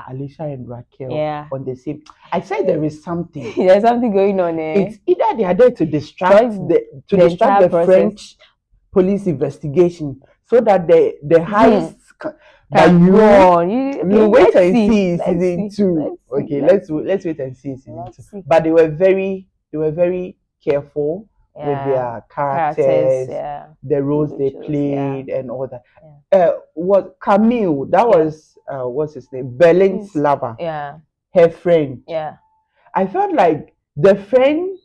Speaker 2: Alicia and Raquel on the same. I said there is something.
Speaker 1: There's something going on there.
Speaker 2: It's either they are there to distract the French police investigation so that the heist can go on. We'll wait and see season 2. Okay, let's wait and see season 2. But they were very careful with their characters, the roles they played, and all that. What Camille? That was what's his name? Berlin's lover.
Speaker 1: Yeah,
Speaker 2: her friend.
Speaker 1: Yeah,
Speaker 2: I felt like the friend,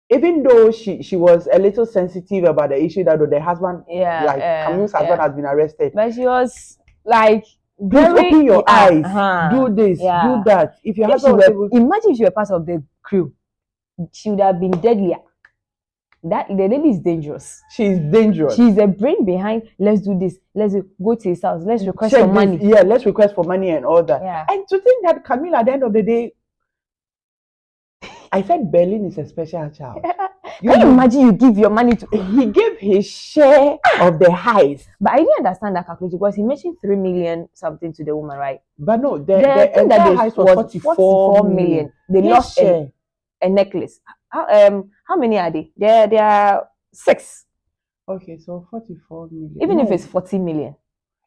Speaker 2: even though she was a little sensitive about the issue that the husband, Camille's husband has been arrested,
Speaker 1: but she was like,
Speaker 2: please open your eyes, do this, do that. If your husband
Speaker 1: imagine if you were part of the crew, she would have been deadlier. The lady is dangerous.
Speaker 2: She's dangerous.
Speaker 1: She's the brain behind. Let's do this. Let's go to his house. Let's request for money.
Speaker 2: Yeah, let's request for money and all that.
Speaker 1: Yeah.
Speaker 2: And to think that Camille, at the end of the day, I said Berlin is a special child.
Speaker 1: Can you imagine you give your money to?
Speaker 2: He gave his share of the heist.
Speaker 1: But I didn't understand that calculation because he mentioned 3 million something to the woman, right?
Speaker 2: But no, the entire heist was 44 million.
Speaker 1: They lost a necklace. How many are they? There are 6.
Speaker 2: Okay, so 44 million.
Speaker 1: Even if it's 40 million.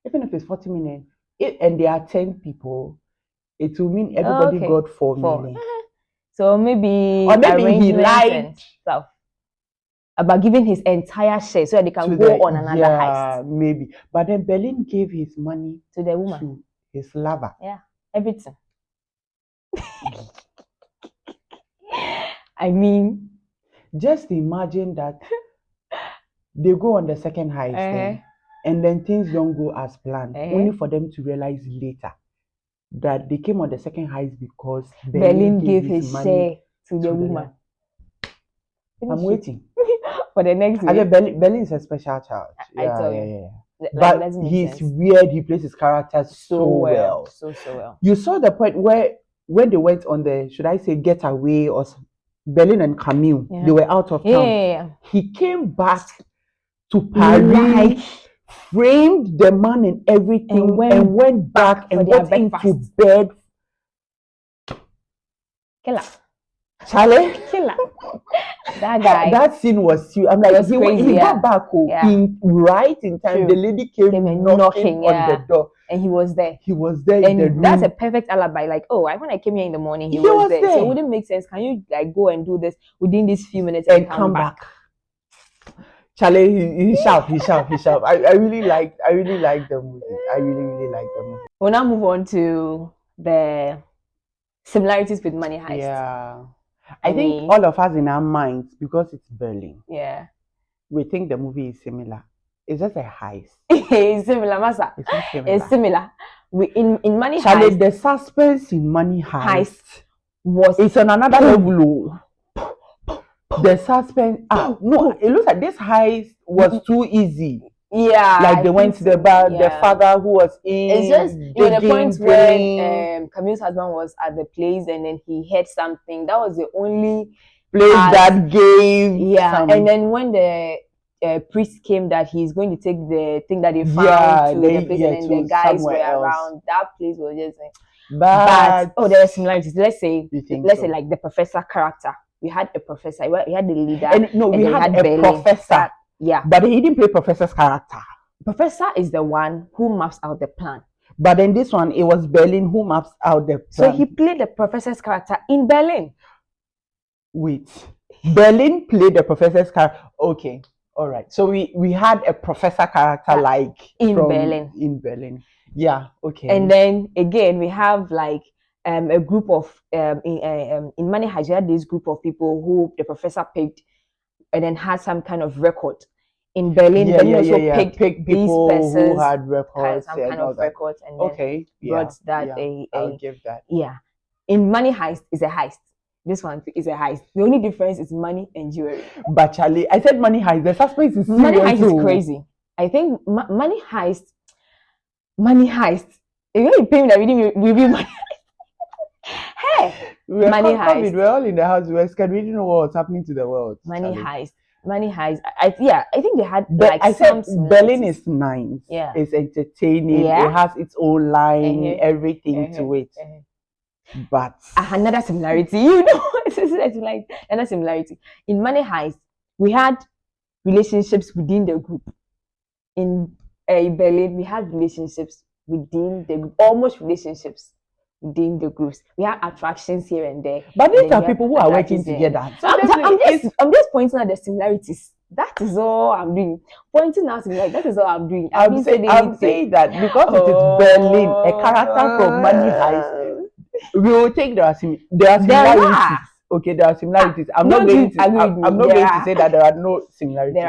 Speaker 2: Even if it's 40 million, and there are 10 people, it will mean everybody got 4 million.
Speaker 1: So maybe
Speaker 2: he lied
Speaker 1: stuff about giving his entire share so that they can go on another heist.
Speaker 2: Maybe. But then Berlin gave his money
Speaker 1: to the woman,
Speaker 2: to his lover.
Speaker 1: Yeah, everything. I mean,
Speaker 2: just imagine that they go on the second heist and then things don't go as planned, only for them to realize later that they came on the second heist because
Speaker 1: Berlin gave his share to the woman.
Speaker 2: I'm waiting
Speaker 1: for the next week.
Speaker 2: I mean, Berlin is a special child.
Speaker 1: I tell you.
Speaker 2: But he's weird. He plays his character so well.
Speaker 1: So well.
Speaker 2: You saw the point where when they went on the, should I say, getaway or Berlin and Camille, they were out of town. He came back to Paris, framed the man and everything, and went back and got into bed.
Speaker 1: Killer.
Speaker 2: Charlie?
Speaker 1: Killer. That guy.
Speaker 2: That scene was huge. I'm like, he got back right in time. The lady came knocking on the door.
Speaker 1: And he was there.
Speaker 2: He was there
Speaker 1: in the room. That's a perfect alibi. Like, when I came here in the morning, he was there. So it wouldn't make sense. Can you go and do this within these few minutes and come back?
Speaker 2: Charlie, he shout. I really like the movie. I really like the movie.
Speaker 1: We'll now move on to the similarities with Money Heist.
Speaker 2: Yeah. I think all of us in our minds, because it's Berlin.
Speaker 1: Yeah.
Speaker 2: We think the movie is similar. It's just a heist.
Speaker 1: It's similar, Masa. It's similar. In Money Heist,
Speaker 2: the suspense in Money Heist
Speaker 1: it's
Speaker 2: on another level. The suspense. No, it looks like this heist was too easy.
Speaker 1: Yeah,
Speaker 2: like they went to the bar. The father who was in.
Speaker 1: It's just the point when Camille's husband was at the place and then he heard something. That was the only
Speaker 2: place that gave.
Speaker 1: Yeah, and then when the priest came that he's going to take the thing that they found to the place and then the guys were around. That place was just but there are similarities. Let's say like the professor character. We had a professor. We had the leader.
Speaker 2: We had a professor.
Speaker 1: Yeah,
Speaker 2: but he didn't play professor's character.
Speaker 1: Professor is the one who maps out the plan.
Speaker 2: But in this one, it was Berlin who maps out the plan.
Speaker 1: So he played the professor's character in Berlin.
Speaker 2: Wait, Berlin played the professor's character. Okay, all right. So we had a professor character
Speaker 1: in Berlin.
Speaker 2: Yeah. Okay.
Speaker 1: And then again, we have like a group of in Money Heist, you had this group of people who the professor picked and then had some kind of record. In Berlin,
Speaker 2: Yeah,
Speaker 1: Berlin
Speaker 2: yeah,
Speaker 1: also
Speaker 2: yeah, yeah.
Speaker 1: picked
Speaker 2: Pick
Speaker 1: these
Speaker 2: people who
Speaker 1: persons,
Speaker 2: had
Speaker 1: had
Speaker 2: records
Speaker 1: some
Speaker 2: and
Speaker 1: kind
Speaker 2: all
Speaker 1: of
Speaker 2: that.
Speaker 1: records, and then
Speaker 2: Okay, yeah,
Speaker 1: brought that
Speaker 2: yeah. I'll give that.
Speaker 1: yeah. In Money Heist is a heist. This one is a heist. The only difference is money and jewelry.
Speaker 2: But Charlie, I said Money Heist. The suspense is serious.
Speaker 1: Money Heist is
Speaker 2: oh.
Speaker 1: crazy. I think Money Heist. If you pay me that review Money Heist. Hey,
Speaker 2: We're
Speaker 1: Money
Speaker 2: COVID.
Speaker 1: Heist.
Speaker 2: We're all in the house. We're scared. We didn't know what was happening to the world.
Speaker 1: Money
Speaker 2: Charlie.
Speaker 1: Heist. Money Heist. I think they had
Speaker 2: But
Speaker 1: like
Speaker 2: I said
Speaker 1: some
Speaker 2: Berlin is nice.
Speaker 1: Yeah.
Speaker 2: It's entertaining.
Speaker 1: Yeah.
Speaker 2: It has its own line, everything to it. But
Speaker 1: another similarity, you know, it's like another similarity. In Money Heist, we had relationships within the group. In Berlin, we had relationships within the group, almost relationships within the groups. We have attractions here and there.
Speaker 2: But these are people who are working together. So
Speaker 1: I'm just pointing out the similarities. That is all I'm doing. Pointing out similarities. That is all I'm doing. I'm
Speaker 2: saying that because it is Berlin, a character from Money Heist, we will take there are similarities. Okay, there are similarities. I'm not going to say that there are no similarities.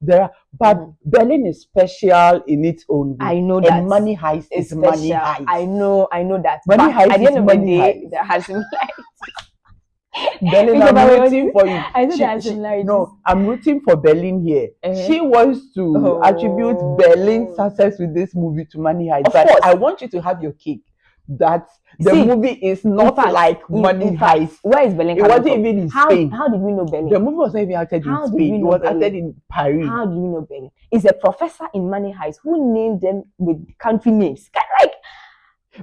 Speaker 2: There are, but Berlin is special in its own way.
Speaker 1: I know that.
Speaker 2: And Money Heist is special. Money Heist.
Speaker 1: I know that.
Speaker 2: Money Heist
Speaker 1: at the end of the
Speaker 2: day,
Speaker 1: there has similarities.
Speaker 2: Berlin, I'm rooting for you.
Speaker 1: I know there are similarities.
Speaker 2: No, I'm rooting for Berlin here. She wants to attribute Berlin's success with this movie to Money Heist. But I want you to have your cake. That the movie is not like Money Heist.
Speaker 1: Where is Berlin?
Speaker 2: It wasn't even in Spain.
Speaker 1: How did we know Berlin?
Speaker 2: The movie was not even acted in Spain. It was acted in Paris.
Speaker 1: How do we know Berlin? It's a professor in Money Heist who named them with country names. Like,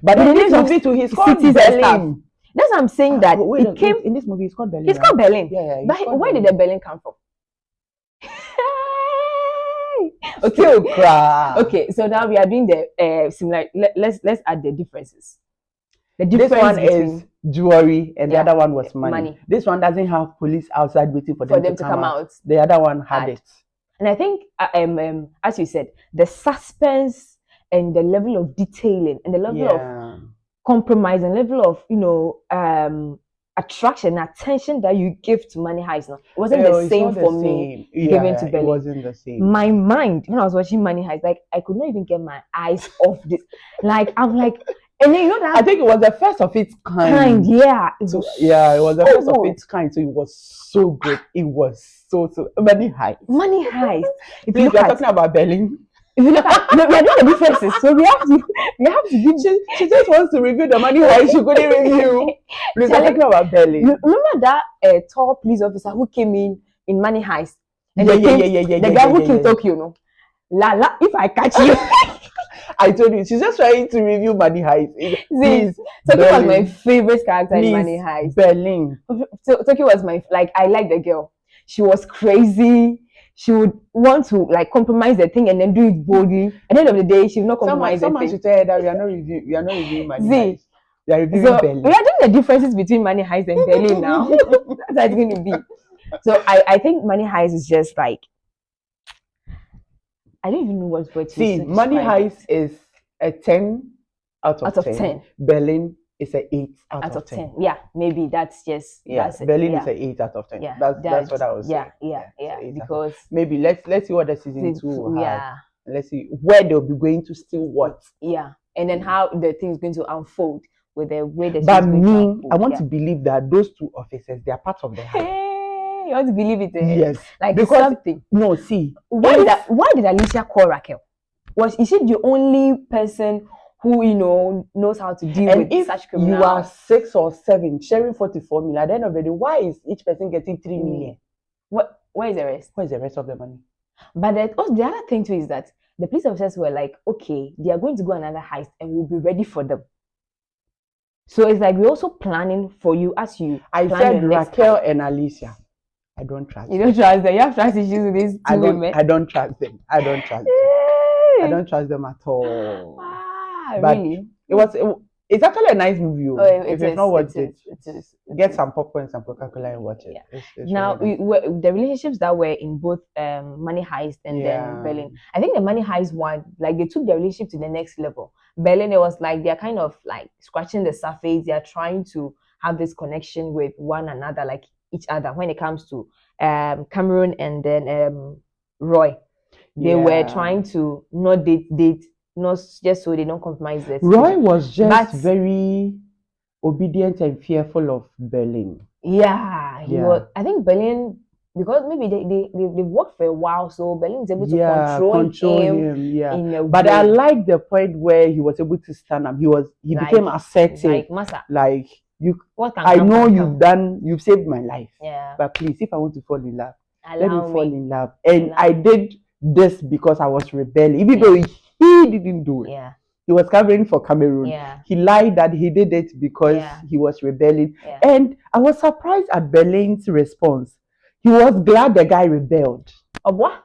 Speaker 2: but in this movie too, he's called Berlin.
Speaker 1: That's what I'm saying. That it came
Speaker 2: in this movie. It's called Berlin.
Speaker 1: It's called Berlin.
Speaker 2: Yeah.
Speaker 1: But where did the Berlin come from? Okay, so now we are doing the similar. Let's add the differences.
Speaker 2: This one is jewelry, and the other one was money. This one doesn't have police outside waiting for them to come out. The other one had it.
Speaker 1: And I think, as you said, the suspense and the level of detailing and the level of compromise and level of attraction, attention that you give to Money Heist. No, it wasn't the same for me given to Berlin.
Speaker 2: It wasn't the same.
Speaker 1: My mind, when I was watching Money Heist, like I could not even get my eyes off this. Like I'm like, and then you know that
Speaker 2: I think it was the first of its kind.
Speaker 1: Yeah.
Speaker 2: It was the first of its kind. So it was so good. It was so Money Heist.
Speaker 1: Money Heist.
Speaker 2: If you're talking about Berlin.
Speaker 1: If you look at, we are doing the differences, so we have to give.
Speaker 2: She just wants to review the Money Heist. She couldn't review. We're talking about Berlin.
Speaker 1: Remember that tall police officer who came in Money Heist? And
Speaker 2: the
Speaker 1: guy who came Tokyo, no. La, if I catch you.
Speaker 2: I told you, she's just trying to review Money Heist.
Speaker 1: Please, Tokyo was my favorite character in Money Heist.
Speaker 2: Berlin.
Speaker 1: So Tokyo was I like the girl. She was crazy. She would want to like compromise the thing and then do it boldly. At the end of the day, she will not compromise the thing.
Speaker 2: Someone should tell her that we are not reviewing Money Heist. We are reviewing Berlin.
Speaker 1: We are doing the differences between Money Heist and Berlin now. That's how it's going to be. So I think Money Heist is just like, I don't even know what's word to
Speaker 2: see. Money Heist is a 10 out of 10. Berlin is an 8 out of 10.
Speaker 1: Yeah, maybe that's just
Speaker 2: Berlin is an 8 out of 10.
Speaker 1: Yeah,
Speaker 2: that's what I was saying.
Speaker 1: Yeah. Because
Speaker 2: maybe let's see what the season 2 will have. Let's see where they'll be going to steal what.
Speaker 1: Yeah, and then how the thing is going to unfold with the way that.
Speaker 2: But me, I want to believe that those 2 officers, they are part of the heist.
Speaker 1: You want to believe it?
Speaker 2: Yes.
Speaker 1: Like because something.
Speaker 2: No, see.
Speaker 1: Why did Alicia call Raquel? Is she the only person who knows how to deal with such criminals?
Speaker 2: You are 6 or 7 sharing 44 million. At the end of the day, why is each person getting 3 million?
Speaker 1: Where is the rest?
Speaker 2: Where is the rest of the money?
Speaker 1: But the other thing too is that the police officers were like, okay, they are going to go another heist and we'll be ready for them. So it's like we're also planning for you as you.
Speaker 2: I said Raquel and Alicia. I don't trust them.
Speaker 1: You don't trust them? You have trust issues with these 2 women?
Speaker 2: I don't trust them. I don't trust them. I don't trust them at all.
Speaker 1: But really?
Speaker 2: It's actually a nice movie. If you've not watched it, get some popcorn, some Coca-Cola and watch it.
Speaker 1: Yeah.
Speaker 2: It's
Speaker 1: now,
Speaker 2: really
Speaker 1: the relationships that were in both Money Heist and then Berlin, I think the Money Heist one, like they took their relationship to the next level. Berlin, it was like they're kind of like scratching the surface. They're trying to have this connection with one another, like each other when it comes to Cameron and then Roy. They were trying to not date, not just so they don't compromise this.
Speaker 2: Roy was just very obedient and fearful of Berlin.
Speaker 1: Yeah, he was. I think Berlin, because maybe they worked for a while, so Berlin is able to control him.
Speaker 2: Yeah,
Speaker 1: in a
Speaker 2: but
Speaker 1: way.
Speaker 2: I like the point where he was able to stand up. He became assertive.
Speaker 1: Like, Masa,
Speaker 2: like I know you've saved my life.
Speaker 1: Yeah.
Speaker 2: But please, if I want to fall in love, let me fall in love. And I did this because I was rebelling, even though he didn't do it.
Speaker 1: Yeah.
Speaker 2: He was covering for Cameroon.
Speaker 1: Yeah.
Speaker 2: He lied that he did it because he was rebelling. Yeah. And I was surprised at Berlin's response. He was glad the guy rebelled.
Speaker 1: What?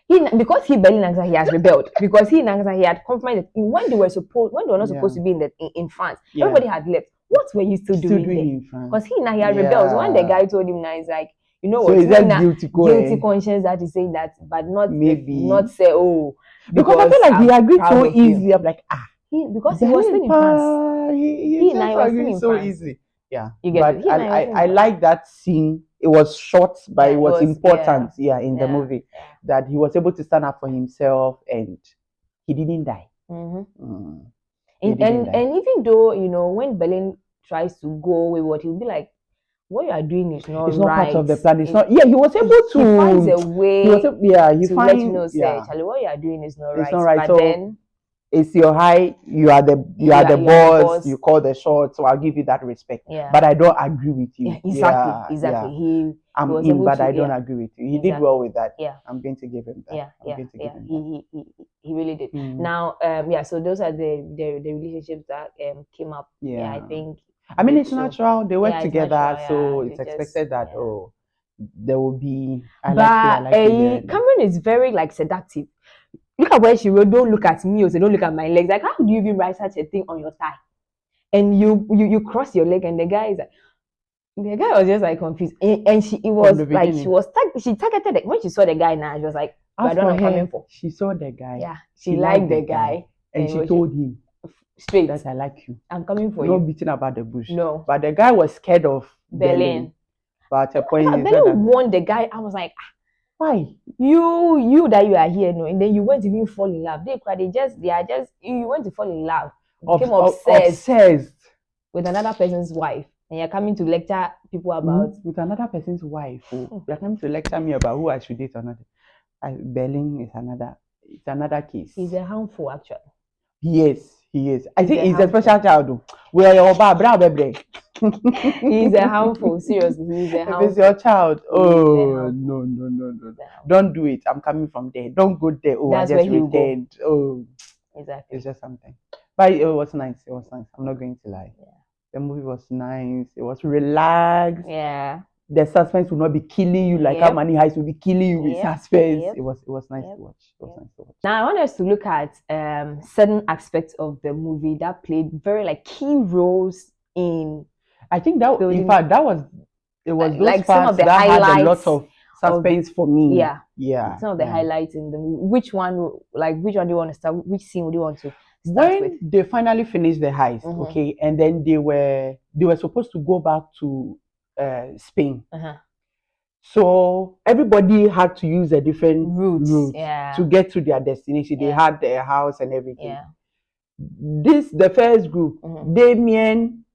Speaker 1: Because Berlin he has rebelled. Because he had compromised. When they were not supposed to be in France, everybody had left. What were you still doing in France? Because he had rebelled. So when the guy told him now, it's like, you know
Speaker 2: so
Speaker 1: what?
Speaker 2: So is that guilty
Speaker 1: conscience that is saying that, but not
Speaker 2: maybe
Speaker 1: not say, oh.
Speaker 2: Because I feel like he agreed so easy. I'm like,
Speaker 1: because he was still in France.
Speaker 2: He agreed so easy. Yeah. But I like that scene. It was short, but it was important, in the movie. Yeah. That he was able to stand up for himself and he didn't die.
Speaker 1: And even though, when Berlin tries to go wayward, he'll be like, what you are doing is not right.
Speaker 2: It's not part of the plan. It's not. Yeah, he was able to.
Speaker 1: He finds a way.
Speaker 2: He
Speaker 1: finds. Let you know, say, Charlie, what you are doing is not right.
Speaker 2: It's not right.
Speaker 1: But
Speaker 2: so
Speaker 1: then,
Speaker 2: it's your high. You are the boss. You call the shots. So I'll give you that respect.
Speaker 1: Yeah.
Speaker 2: But I don't agree with you.
Speaker 1: Yeah, exactly.
Speaker 2: Yeah. I'm in, but I don't agree with you. He did well with that.
Speaker 1: Yeah.
Speaker 2: I'm going to give him that.
Speaker 1: He really did. Now, so those are the relationships that came up. Yeah, I think.
Speaker 2: I mean, it's natural. They work together, so it's expected that there will be.
Speaker 1: Cameron is very seductive. Look at where she wrote, "Don't look at me," or say, "Don't look at my legs." Like, how do you even write such a thing on your thigh? And you cross your leg, and the guy was just confused, and she targeted it. When she saw the guy now, she was like, "I don't know what I'm coming for."
Speaker 2: She saw the guy.
Speaker 1: Yeah, she liked the guy,
Speaker 2: and she told him
Speaker 1: straight
Speaker 2: that I like you.
Speaker 1: I'm coming for you.
Speaker 2: No beating about the bush.
Speaker 1: No.
Speaker 2: But the guy was scared of Berlin. But at a point,
Speaker 1: Berlin warned the guy. I was like,
Speaker 2: why?
Speaker 1: You that you are here, no, and then you went to even fall in love. You went to fall in love. Became obsessed with another person's wife, and you're coming to lecture people about
Speaker 2: with another person's wife. You're coming to lecture me about who I should date another. Berlin is another case.
Speaker 1: He's a harmful, actually.
Speaker 2: Yes, he is. I think he's a special child. He's
Speaker 1: a harmful. Seriously, he's a harmful.
Speaker 2: If it's your child, no. Don't do it. I'm coming from there. Don't go there. I just returned.
Speaker 1: Exactly.
Speaker 2: It's just something. But it was nice. I'm not going to lie. Yeah. The movie was nice. It was relaxed.
Speaker 1: Yeah.
Speaker 2: The suspense will not be killing you like how Money Heist will be killing you with suspense. It was nice to watch.
Speaker 1: Now I want us to look at certain aspects of the movie that played very key roles in.
Speaker 2: I think that in fact it was those parts that had a lot of suspense for me. Yeah.
Speaker 1: Some of the highlights in the movie. Which one do you want to start? Which scene would you want to
Speaker 2: start with? They finally finished the heist, okay, and then they were supposed to go back to Spain. So everybody had to use a different route to get to their destination. They had their house and everything. The first group, Damien,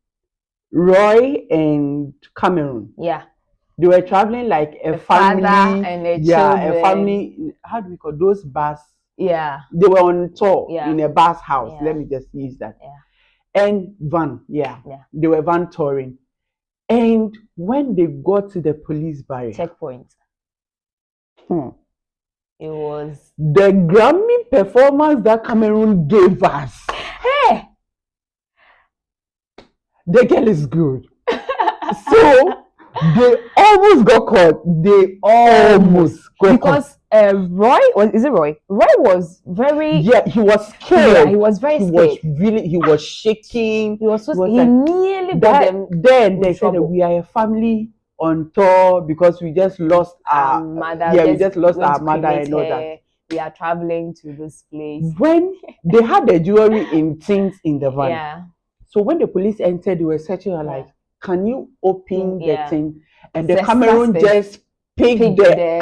Speaker 2: Roy, and Cameron.
Speaker 1: Yeah.
Speaker 2: They were traveling like a family.
Speaker 1: And a children.
Speaker 2: A family. How do we call those bus?
Speaker 1: Yeah.
Speaker 2: They were on tour in a bus house. Yeah. Let me just use that.
Speaker 1: Yeah.
Speaker 2: And van. Yeah. They were van touring. And when they got to the police barrier
Speaker 1: checkpoint, it was
Speaker 2: the Grammy performance that Cameroon gave us.
Speaker 1: Hey,
Speaker 2: the girl is good. So they almost got caught. They almost got
Speaker 1: because Roy was very
Speaker 2: he was scared.
Speaker 1: Yeah, he was very scared.
Speaker 2: He was shaking.
Speaker 1: He nearly got them.
Speaker 2: Then they said that we are a family on tour because we just lost our
Speaker 1: mother.
Speaker 2: Yeah, we just lost our mother and all that.
Speaker 1: We are traveling to this place.
Speaker 2: When they had the jewelry in things in the van.
Speaker 1: Yeah.
Speaker 2: So when the police entered, they were searching like, can you open the thing? and the Cameroon just picked the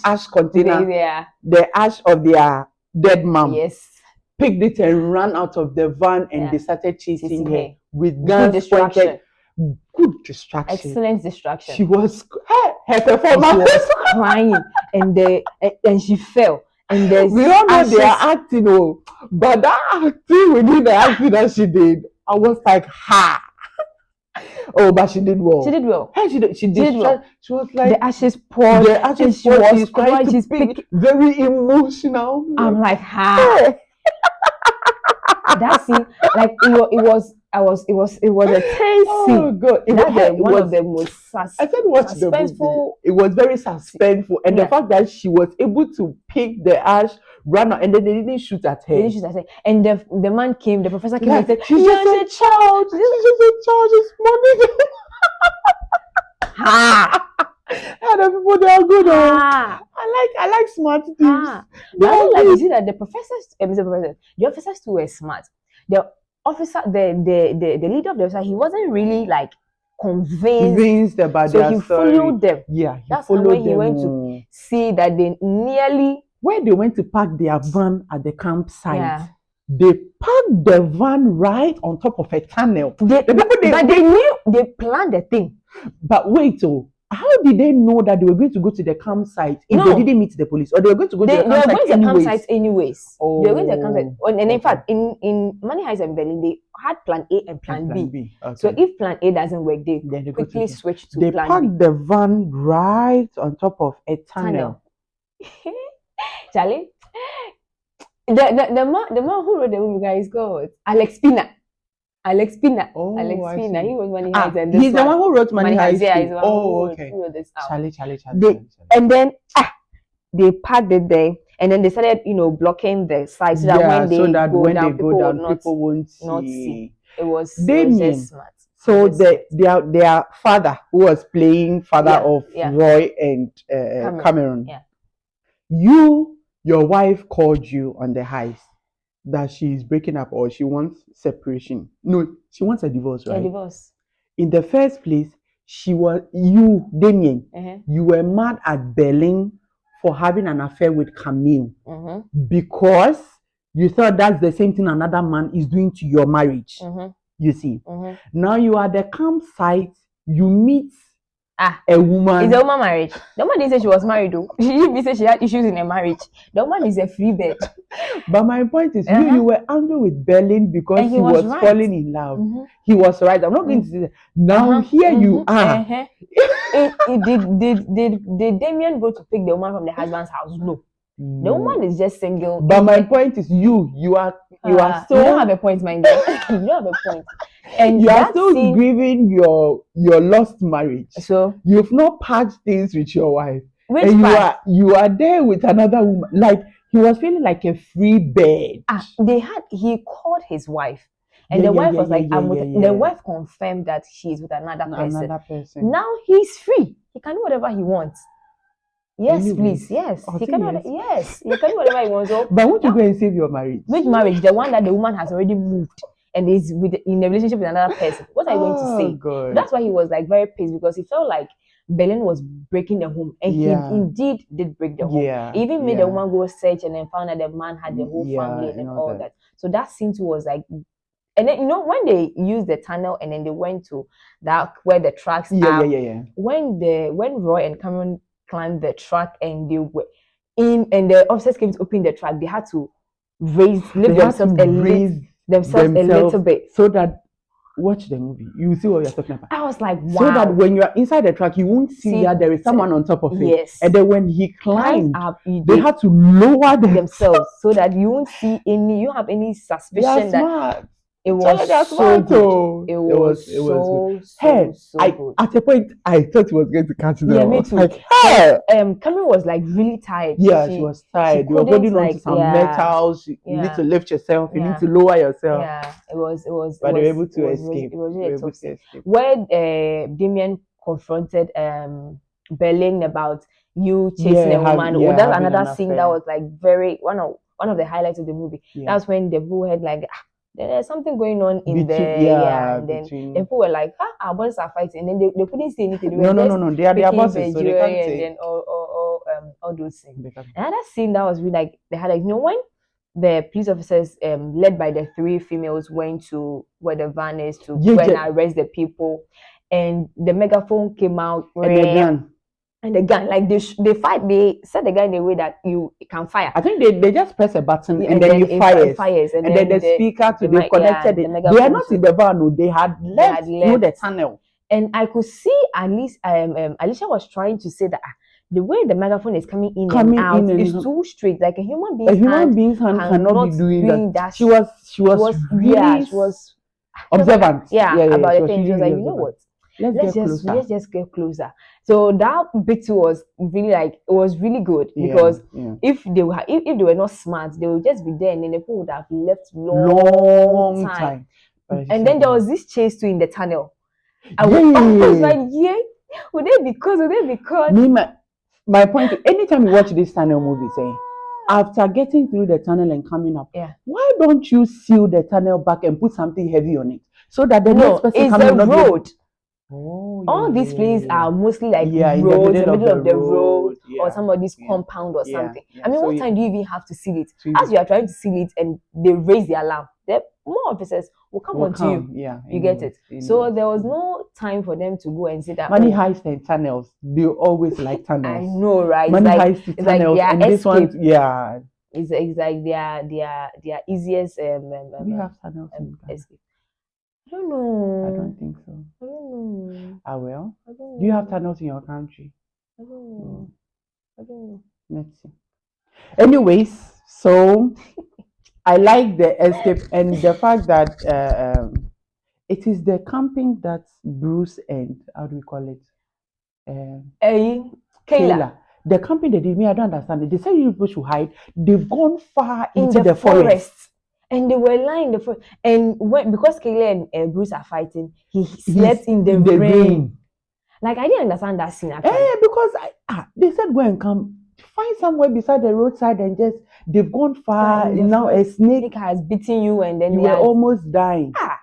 Speaker 2: ash container, the ash of their dead mom.
Speaker 1: Yes.
Speaker 2: Picked it and ran out of the van, and they started chasing her with guns pointed. Good distraction.
Speaker 1: Excellent distraction.
Speaker 2: She was her performance.
Speaker 1: She was crying, and she fell. And
Speaker 2: we all know they are acting, but that acting within the acting that she did, I was like, ha. Oh, but she did well.
Speaker 1: She did well.
Speaker 2: Hey, she did well. She was like
Speaker 1: the ashes poured.
Speaker 2: The ashes poured. She was crying. She's very emotional.
Speaker 1: I'm like, ha. That scene, like it was a tense scene.
Speaker 2: Oh god,
Speaker 1: one of the most
Speaker 2: suspenseful. It was very suspenseful, and the fact that she was able to pick the ash, run out, and then they didn't shoot at her.
Speaker 1: And the man came, the professor came and said,
Speaker 2: "She's just a child. She's just a child. She's money."
Speaker 1: Ha!
Speaker 2: And the people, they are good. I like smart things.
Speaker 1: I don't like, you see that the officers too were smart. The officer, the leader of the officer, he wasn't really like convinced
Speaker 2: about
Speaker 1: so he followed them.
Speaker 2: Yeah,
Speaker 1: that's when he went to see that they nearly
Speaker 2: when they went to park their van at the campsite. They parked the van right on top of a tunnel.
Speaker 1: But they knew, they planned the thing.
Speaker 2: But wait, how did they know that they were going to go to the campsite if they didn't meet the police, or they were going to go to the campsite anyways?
Speaker 1: They were going to the campsite anyways. Oh. They were going to the campsite, and in fact, in Money Heist and Berlin, they had Plan A and Plan B. Okay. So if Plan A doesn't work, they quickly switch to Plan B.
Speaker 2: They parked the van right on top of a tunnel.
Speaker 1: Charlie, the man who wrote the movie, guys, called Alex Pina. Alex Pina.
Speaker 2: Oh,
Speaker 1: Alex Pina. He was Money Heist. And
Speaker 2: he's the one who wrote Money Heist.
Speaker 1: Yeah, he's the one who wrote this out. Charlie. And then they packed it there, and then they started, blocking the side so that when they go down, people won't see. It was just smart.
Speaker 2: So their father, who was playing father of Roy and Cameron.
Speaker 1: Yeah.
Speaker 2: Your wife called you on the heist that she's breaking up or she wants separation. No, she wants a divorce, right?
Speaker 1: A divorce.
Speaker 2: In the first place, Damien, you were mad at Berlin for having an affair with Camille because you thought that's the same thing another man is doing to your marriage. You see. Now you are at the campsite, you meet a woman.
Speaker 1: It's a woman marriage. The woman didn't say she was married though. She didn't say she had issues in a marriage. The woman is a free bird.
Speaker 2: But my point is, you were angry with Berlin because he was falling in love. He was right. I'm not going to say that. Now here you are.
Speaker 1: Did Damien go to pick the woman from the husband's house? No. The woman is just single.
Speaker 2: But my point is, you are still.
Speaker 1: You don't have a point, my dear. You don't have a point. And
Speaker 2: you are still grieving your lost marriage.
Speaker 1: So
Speaker 2: you've not packed things with your wife.
Speaker 1: Which part?
Speaker 2: you are there with another woman. Like he was feeling like a free bird.
Speaker 1: He called his wife. And the wife was like, the wife confirmed that she's with another person. Now he's free. He can do whatever he wants. Yes, please. Yes. He can do whatever he wants.
Speaker 2: But won't you go and save your marriage?
Speaker 1: Which marriage? The one that the woman has already moved and is in a relationship with another person. What are you going to say?
Speaker 2: God.
Speaker 1: That's why he was like very pissed, because he felt like Berlin was breaking the home, and he indeed did break the home. He even made the woman go search and then found that the man had the whole family and all that. So that scene too was like, and then when they used the tunnel and then they went to that where the tracks are. When Roy and Cameron climbed the track and they were in, and the officers came to open the track, they had to lift themselves a little bit
Speaker 2: so that. Watch the movie. You will see what we are talking about.
Speaker 1: I was like, wow.
Speaker 2: So that when you are inside the track, you won't see that there is someone on top of it.
Speaker 1: Yes.
Speaker 2: And then when he climbed up, they had to lower themselves
Speaker 1: so that you won't see you have any suspicion that
Speaker 2: smart.
Speaker 1: It was so good. It was so good.
Speaker 2: At a point, I thought he was going to catch them.
Speaker 1: Yeah, me too. Like, Cameron was like really tired.
Speaker 2: Yeah, she was tired. You were holding on to some metals. You need to lift yourself. You need to lower yourself.
Speaker 1: Yeah, it was.
Speaker 2: But they were able to escape.
Speaker 1: It was really toxic. Where Damien confronted Berlin about you chasing a woman. That's another scene that was like one of the highlights of the movie. That's when the bullhead there's something going on in
Speaker 2: Between,
Speaker 1: there,
Speaker 2: yeah,
Speaker 1: and then
Speaker 2: between.
Speaker 1: the people were like, ah, our boys are fighting, and then they couldn't say anything. They were
Speaker 2: No, no, no,
Speaker 1: just
Speaker 2: no. They are their
Speaker 1: picking
Speaker 2: bosses,
Speaker 1: the
Speaker 2: so they can't
Speaker 1: jewelry and
Speaker 2: say.
Speaker 1: then all those things.
Speaker 2: They can't.
Speaker 1: Another scene that was really like they had like, you know, when the police officers led by the three females went to where the van is to
Speaker 2: Yeah,
Speaker 1: go and
Speaker 2: yeah.
Speaker 1: arrest the people, and the megaphone came out
Speaker 2: And the gun.
Speaker 1: and the gun, like they set the gun in a way that you can fire.
Speaker 2: I think they just press a button
Speaker 1: Yeah,
Speaker 2: and then
Speaker 1: it
Speaker 2: it fires.
Speaker 1: fires,
Speaker 2: And then the speaker to they connected
Speaker 1: the
Speaker 2: it. They are
Speaker 1: megaphone
Speaker 2: not
Speaker 1: to-
Speaker 2: in the van, no, they had left through the tunnel.
Speaker 1: and I could see at least Alicia was trying to say that the way the megaphone is coming in and out is too straight. Like a human being's hand
Speaker 2: cannot be doing that. She was
Speaker 1: really
Speaker 2: she was observant.
Speaker 1: About
Speaker 2: she
Speaker 1: the
Speaker 2: was
Speaker 1: thing. She was
Speaker 2: really
Speaker 1: like, you know
Speaker 2: observant.
Speaker 1: what?
Speaker 2: Let's
Speaker 1: Let's get closer. So that bit was really like it was really good because if they were if they were not smart, they would just be there and then the people would have left long time. And then there was this chase too in the tunnel. I was like, yeah, would they be caught? Would they be caught?
Speaker 2: My point is, anytime you watch this tunnel movie, say, after getting through the tunnel and coming up, why don't you seal the tunnel back and put something heavy on it so that the next person coming
Speaker 1: not road.
Speaker 2: All
Speaker 1: these places are mostly like roads, in the middle of the road, or somebody's compound or something. I mean, what time do you even have to seal it? As you are trying to seal it and they raise the alarm, the more officers will come onto you. You get it. So there was no time for them to go and say that.
Speaker 2: Money heist and tunnels. They always like tunnels.
Speaker 1: I know, right?
Speaker 2: Money heist tunnels,
Speaker 1: like
Speaker 2: and this one,
Speaker 1: it's like their easiest
Speaker 2: we have tunnels
Speaker 1: escape. I don't know.
Speaker 2: I don't think so.
Speaker 1: I don't know.
Speaker 2: Well, do you have tunnels in your country?
Speaker 1: I don't know. I don't know.
Speaker 2: Let's see. Anyways, so I like the escape and the fact that it is the camping that Bruce and how do we call it? Kayla. The camping they did me, I don't understand it. They said you people should hide. They've gone far into the forest.
Speaker 1: And they were lying in the forest. And because Kayla and Bruce are fighting, he slept in the rain. Like I didn't understand that scene actually.
Speaker 2: Because they said go and come. Find somewhere beside the roadside and just they've gone far. Now a snake
Speaker 1: has bitten you and then
Speaker 2: you were almost dying. As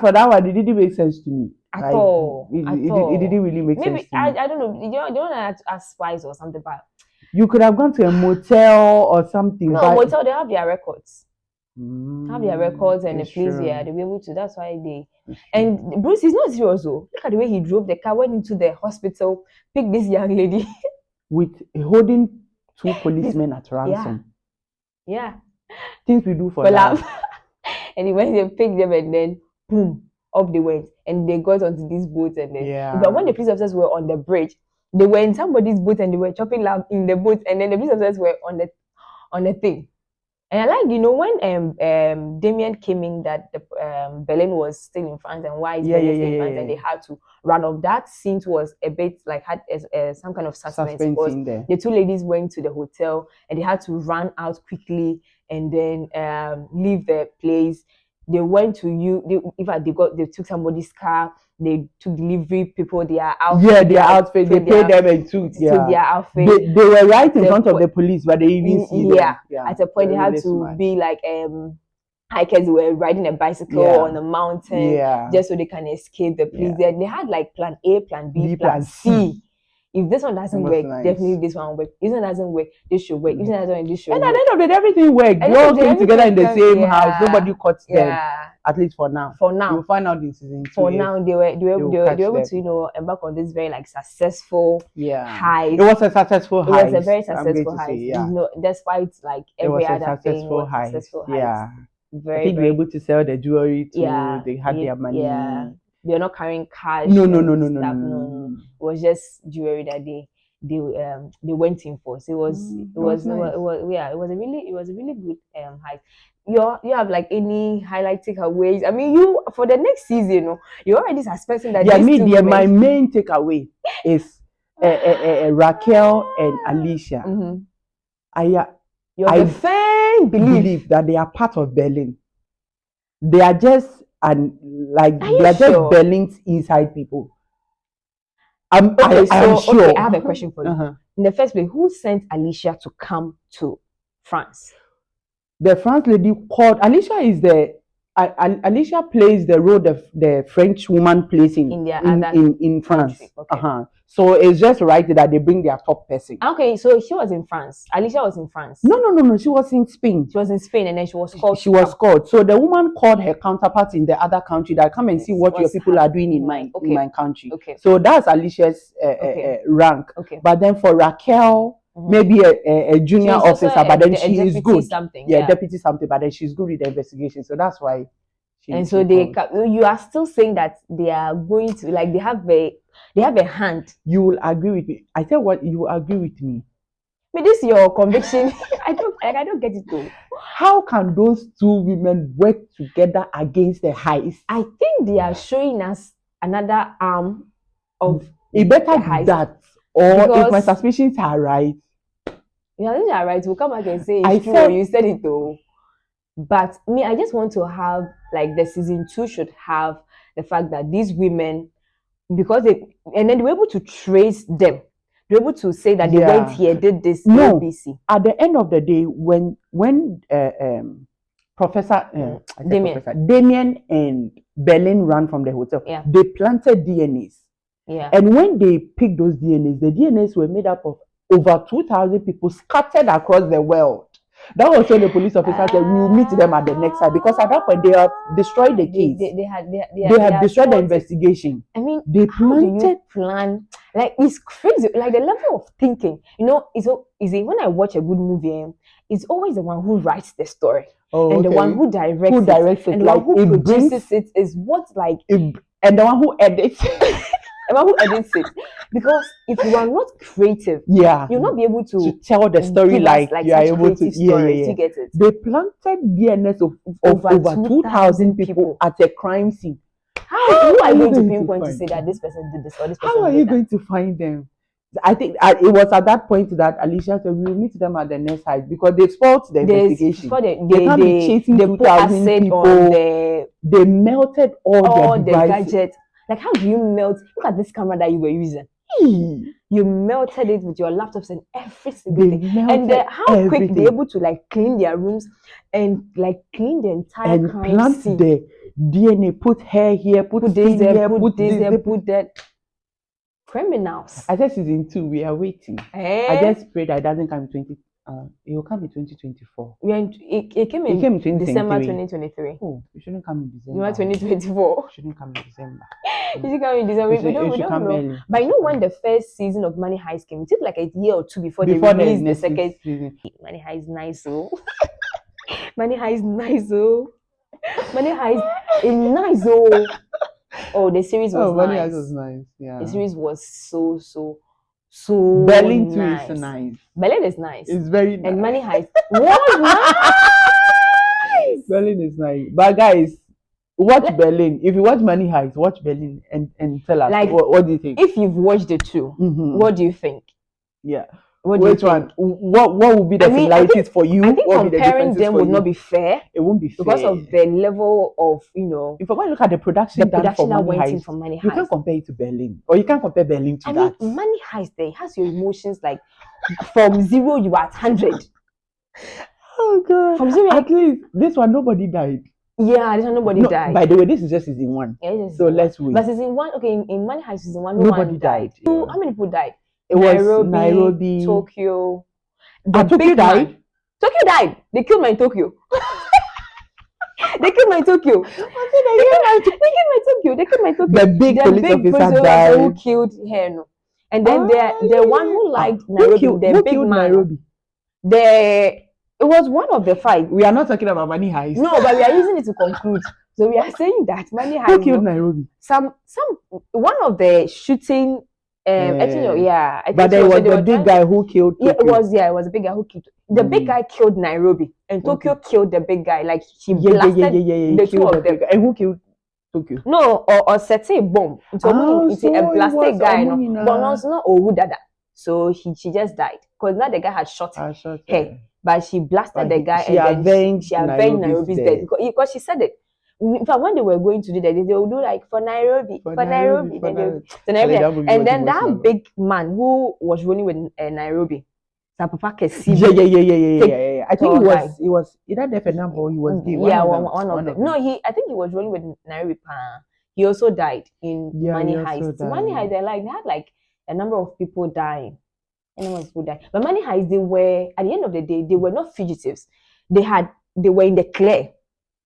Speaker 2: for that one, it didn't make sense to me.
Speaker 1: At all.
Speaker 2: It didn't really make sense to me.
Speaker 1: I don't know. You don't have to ask spies or something, but
Speaker 2: you could have gone to a motel or something.
Speaker 1: No, motel, they have their records. Have their records and the police, they'll be able to. That's why they. And Bruce is not serious though. Look at the way he drove the car, went into the hospital, picked this young lady.
Speaker 2: With holding 2 policemen at ransom.
Speaker 1: Yeah.
Speaker 2: Things we do for love.
Speaker 1: And he went and picked them and then boom, up they went. And they got onto this boat and then but when the police officers were on the bridge, they were in somebody's boat and they were chopping loud in the boat, and then the police officers were on the thing. And I like, you know, when Damien came in that the Berlin was still in France and why is Berlin still in France and they had to run off. That scene was a bit like had some kind of suspense because the 2 ladies went to the hotel and they had to run out quickly and then leave the place. They went to they took somebody's car. They took delivery people, their outfit.
Speaker 2: Their outfit. They paid them and took
Speaker 1: their outfit.
Speaker 2: They were right in front of the police, but they didn't see them.
Speaker 1: At a point, they had to be like hikers were riding a bicycle on a mountain just so they can escape the police. They had like plan A, plan B, plan C. If this one doesn't work, definitely this one will work. If this one doesn't work, this should work. If this one doesn't work, this should work.
Speaker 2: And at the end of it, everything worked. They all came together in the same house. Nobody caught them. At least for now. You'll find out in season 2.
Speaker 1: For now, they were able to, you know, embark on this very like successful heist.
Speaker 2: It was a successful heist.
Speaker 1: It was a very successful heist. You know, despite like every other thing, it was a successful heist.
Speaker 2: I think they were able to sell the jewelry too. They had their money.
Speaker 1: They're not carrying cash.
Speaker 2: No.
Speaker 1: It was just jewelry that they went in for. So it was a really good heist. You have like any highlight takeaways? I mean, you for the next season, you're already suspecting that.
Speaker 2: My main takeaway is Raquel and Alicia. I firmly believe that they are part of Berlin. They are just Berlin's inside people. I am sure.
Speaker 1: Okay, I have a question for you. In the first place, who sent Alicia to come to France?
Speaker 2: The France lady called Alicia is the Alicia plays the role the French woman plays
Speaker 1: In their other
Speaker 2: in France.
Speaker 1: country. Okay.
Speaker 2: So it's just right that they bring their top person.
Speaker 1: Okay, so she was in France. Alicia was in France.
Speaker 2: No. She was in Spain.
Speaker 1: She was in Spain, and then she was called.
Speaker 2: She was called. So the woman called her counterpart in the other country that come and see what your people are doing in my country.
Speaker 1: Okay.
Speaker 2: So that's Alicia's rank.
Speaker 1: Okay.
Speaker 2: But then for Raquel, maybe a junior officer, but then she is good. Deputy something, but then she's good with the investigation. So that's why.
Speaker 1: So you are still saying that they are going to, like, they have a hand.
Speaker 2: You will agree with me. I tell what, you will agree with me.
Speaker 1: But this is your conviction. I don't get it though.
Speaker 2: How can those two women work together against the heist? I
Speaker 1: think they are showing us another arm of
Speaker 2: it better be that, or if my suspicions are right.
Speaker 1: Yeah, I think they are right. We'll come back and say it's true. You said it though. But me, I just want to have, like, the season 2 should have the fact that these women, because and then they were able to trace them. They're able to say that they went here, did this, ABC.
Speaker 2: At the end of the day, when Professor Damien and Berlin ran from the hotel, they planted DNAs.
Speaker 1: Yeah.
Speaker 2: And when they picked those DNAs, the DNAs were made up of over 2,000 people scattered across the world. That was when the police officer said, we will meet them at the next side, because at that point they have destroyed the case. They have destroyed the investigation.
Speaker 1: I mean,
Speaker 2: how
Speaker 1: do you plan? Like, it's crazy. Like, the level of thinking, is when I watch a good movie, it's always the one who writes the story. And the one who directs it, and the one who produces it is what, like,
Speaker 2: and the one who edits.
Speaker 1: The one who edits it. Because if you are not creative, you'll not be able to
Speaker 2: tell the story like you are able to.
Speaker 1: You get it.
Speaker 2: They planted DNAs of over 2,000 people at a crime scene.
Speaker 1: Who are you going to pinpoint to say that this person did this or this person
Speaker 2: How are you going to find them? I think it was at that point that Alicia said, we will meet them at the next heist, because they spoiled the investigation. They can't be chasing 2,000 people. They melted all the gadgets.
Speaker 1: Like, how do you melt? Look at this camera that you were using. You melted it with your laptops and every single thing. And how quick they're able to, like, clean their rooms and, like, clean the entire crime
Speaker 2: plant
Speaker 1: scene.
Speaker 2: The DNA, put hair here, put this here, put this there, put that.
Speaker 1: Criminals.
Speaker 2: I said season 2, we are waiting. I just pray that it doesn't come in it will come in 2024.
Speaker 1: It came in December 2023.
Speaker 2: Oh, it shouldn't come in December.
Speaker 1: You want 2024?
Speaker 2: It shouldn't come in December.
Speaker 1: It should come in December. We don't know.
Speaker 2: Early.
Speaker 1: But you know, when the first season of Money Heist came, it took like a year or two before they released the second season. Money Heist nice, oh. Money Heist nice, oh. Money Heist is nice, oh. Oh, the series was nice.
Speaker 2: Money Heist was nice. Yeah.
Speaker 1: The series was so
Speaker 2: Berlin too is nice.
Speaker 1: Berlin is nice.
Speaker 2: It's very nice.
Speaker 1: And Money Heist was nice.
Speaker 2: Berlin is nice. But guys, watch Berlin. If you watch Money Heist, watch Berlin and tell us, like, what do you think?
Speaker 1: If you've watched the two, what do you think?
Speaker 2: Yeah. Which one? What would be the similarities for you?
Speaker 1: I think comparing them would not be fair.
Speaker 2: It won't be fair
Speaker 1: because of the level of,
Speaker 2: If I want to look at the production
Speaker 1: that went in from Money Heist,
Speaker 2: you can't compare it to Berlin, or you can't compare Berlin to that.
Speaker 1: Money Heist, there has your emotions, like, from 0 you are at 100.
Speaker 2: Oh God!
Speaker 1: From 0,
Speaker 2: at least this one nobody died.
Speaker 1: Yeah, this one nobody died.
Speaker 2: By the way, this is just season 1.
Speaker 1: Yeah,
Speaker 2: so let's wait.
Speaker 1: But season 1, okay, in Money Heist season 1,
Speaker 2: nobody died.
Speaker 1: Yeah. How many people died?
Speaker 2: It was Nairobi,
Speaker 1: Tokyo.
Speaker 2: Tokyo died.
Speaker 1: Tokyo died. They killed my Tokyo. They killed my Tokyo.
Speaker 2: The big police officer died.
Speaker 1: Who killed her? No. And then the one who liked Nairobi, the big man.
Speaker 2: Nairobi?
Speaker 1: It was one of the 5.
Speaker 2: We are not talking about Money Heist.
Speaker 1: No, but we are using it to conclude. So we are saying that Money Heist.
Speaker 2: Who killed Nairobi?
Speaker 1: One of the shooting. I
Speaker 2: but there was the big guy who killed Tokyo.
Speaker 1: It was a big guy who killed. The big guy killed Nairobi, and Tokyo killed the big guy. Like, he blasted the two of them.
Speaker 2: And who killed Tokyo?
Speaker 1: No, or set a bomb. It's a blasted guy. No, but it's not Owudada. So she just died because now the guy had shot her. But she blasted the guy, and then she avenged Nairobi's death because she said it. In fact, when they were going to do that, they would do like for Nairobi. And then that big man who was running with Nairobi,
Speaker 2: yeah. I think
Speaker 1: tall guy.
Speaker 2: it was either Def and or he was gay.
Speaker 1: Yeah,
Speaker 2: One
Speaker 1: one of them. No, I think he was rolling with Nairobi. He also died in Money Heist. Money Heist, they had like a number of people dying. People died. But Money Heist, they were at the end of the day, they were not fugitives. They were in the clear.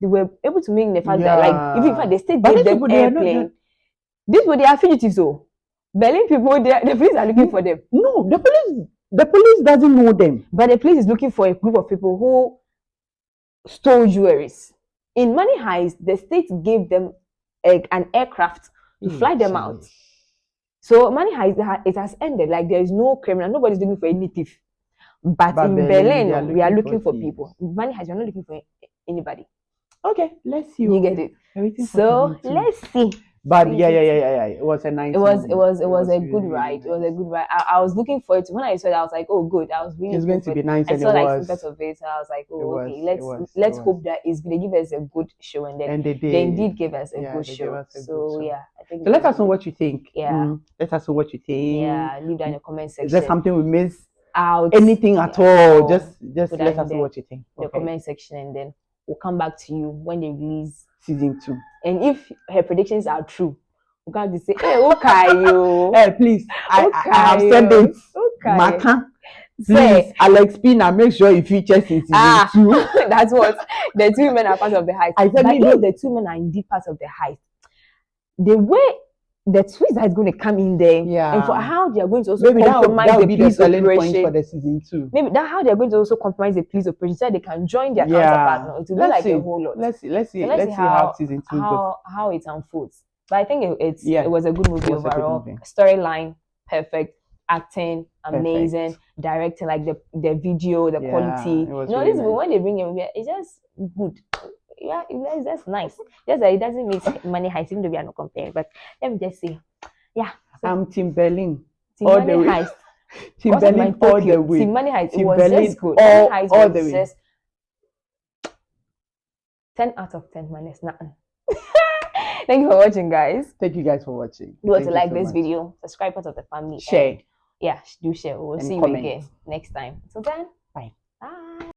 Speaker 1: They were able to make the fact that like if in fact they still gave them airplane. These were they are fugitives, so Berlin people, the police are looking for them.
Speaker 2: No, the police doesn't know them.
Speaker 1: But the police is looking for a group of people who stole jewelries. In Money Heist, the state gave them an aircraft to fly them out. So Money Heist, it has ended. Like there is no criminal, nobody's looking for any thief. But in Berlin, we are looking for people. Money Heist, you're not looking for anybody.
Speaker 2: Okay, let's see.
Speaker 1: You get it. So let's see.
Speaker 2: But yeah. It was a nice.
Speaker 1: It was a good ride. It was a good ride. I was looking for it when I saw it. I was like, oh, good. I was really.
Speaker 2: It's going to be nice.
Speaker 1: I saw like snippets of it. So I was like, oh, okay. Let's hope that they give us a good show, and then they indeed give us a good show. So yeah, I think.
Speaker 2: So let us know what you think.
Speaker 1: Yeah.
Speaker 2: Let us know what you think.
Speaker 1: Yeah, leave that in the comment section.
Speaker 2: Is there something we missed
Speaker 1: out?
Speaker 2: Anything at all? Just let us know what you think.
Speaker 1: In the comment section, and then we'll come back to you when they release
Speaker 2: season 2.
Speaker 1: And if her predictions are true, we can't just say, hey, okay, you.
Speaker 2: Hey, please. I have said it.
Speaker 1: Okay.
Speaker 2: Maka. Please, Alex Pina, make sure he features in season 2.
Speaker 1: That's what the 2 men are part of the heist.
Speaker 2: I said,
Speaker 1: if the 2 men are indeed part of the heist, the way the twist that is going to come in there, and for how they are going to also compromise the police operation
Speaker 2: for the season 2.
Speaker 1: Maybe that how they are going to also compromise the police operation so they can join their counterpart. It will be like a whole lot.
Speaker 2: Let's see how season 2 goes.
Speaker 1: How it unfolds. But I think it was a good movie overall. Storyline perfect, acting amazing, directing like the video, the quality. This when they bring it, it's just good. Yeah, it's just nice. Just that it doesn't make Money Heist, even though we are not comparing. But let me just say, yeah.
Speaker 2: I'm Team Berlin.
Speaker 1: Team Money Heist.
Speaker 2: Team Berlin all the way.
Speaker 1: Team Money Heist.
Speaker 2: Team
Speaker 1: It was
Speaker 2: Berlin
Speaker 1: just good. Money Heist
Speaker 2: all
Speaker 1: was
Speaker 2: the way.
Speaker 1: Just 10 out of 10 minus nothing. Thank you for watching, guys.
Speaker 2: Thank you guys for watching.
Speaker 1: Do want to like this video, subscribe, part of the family,
Speaker 2: share.
Speaker 1: Yeah, do share. We'll see you again next time. So then,
Speaker 2: bye.
Speaker 1: Bye.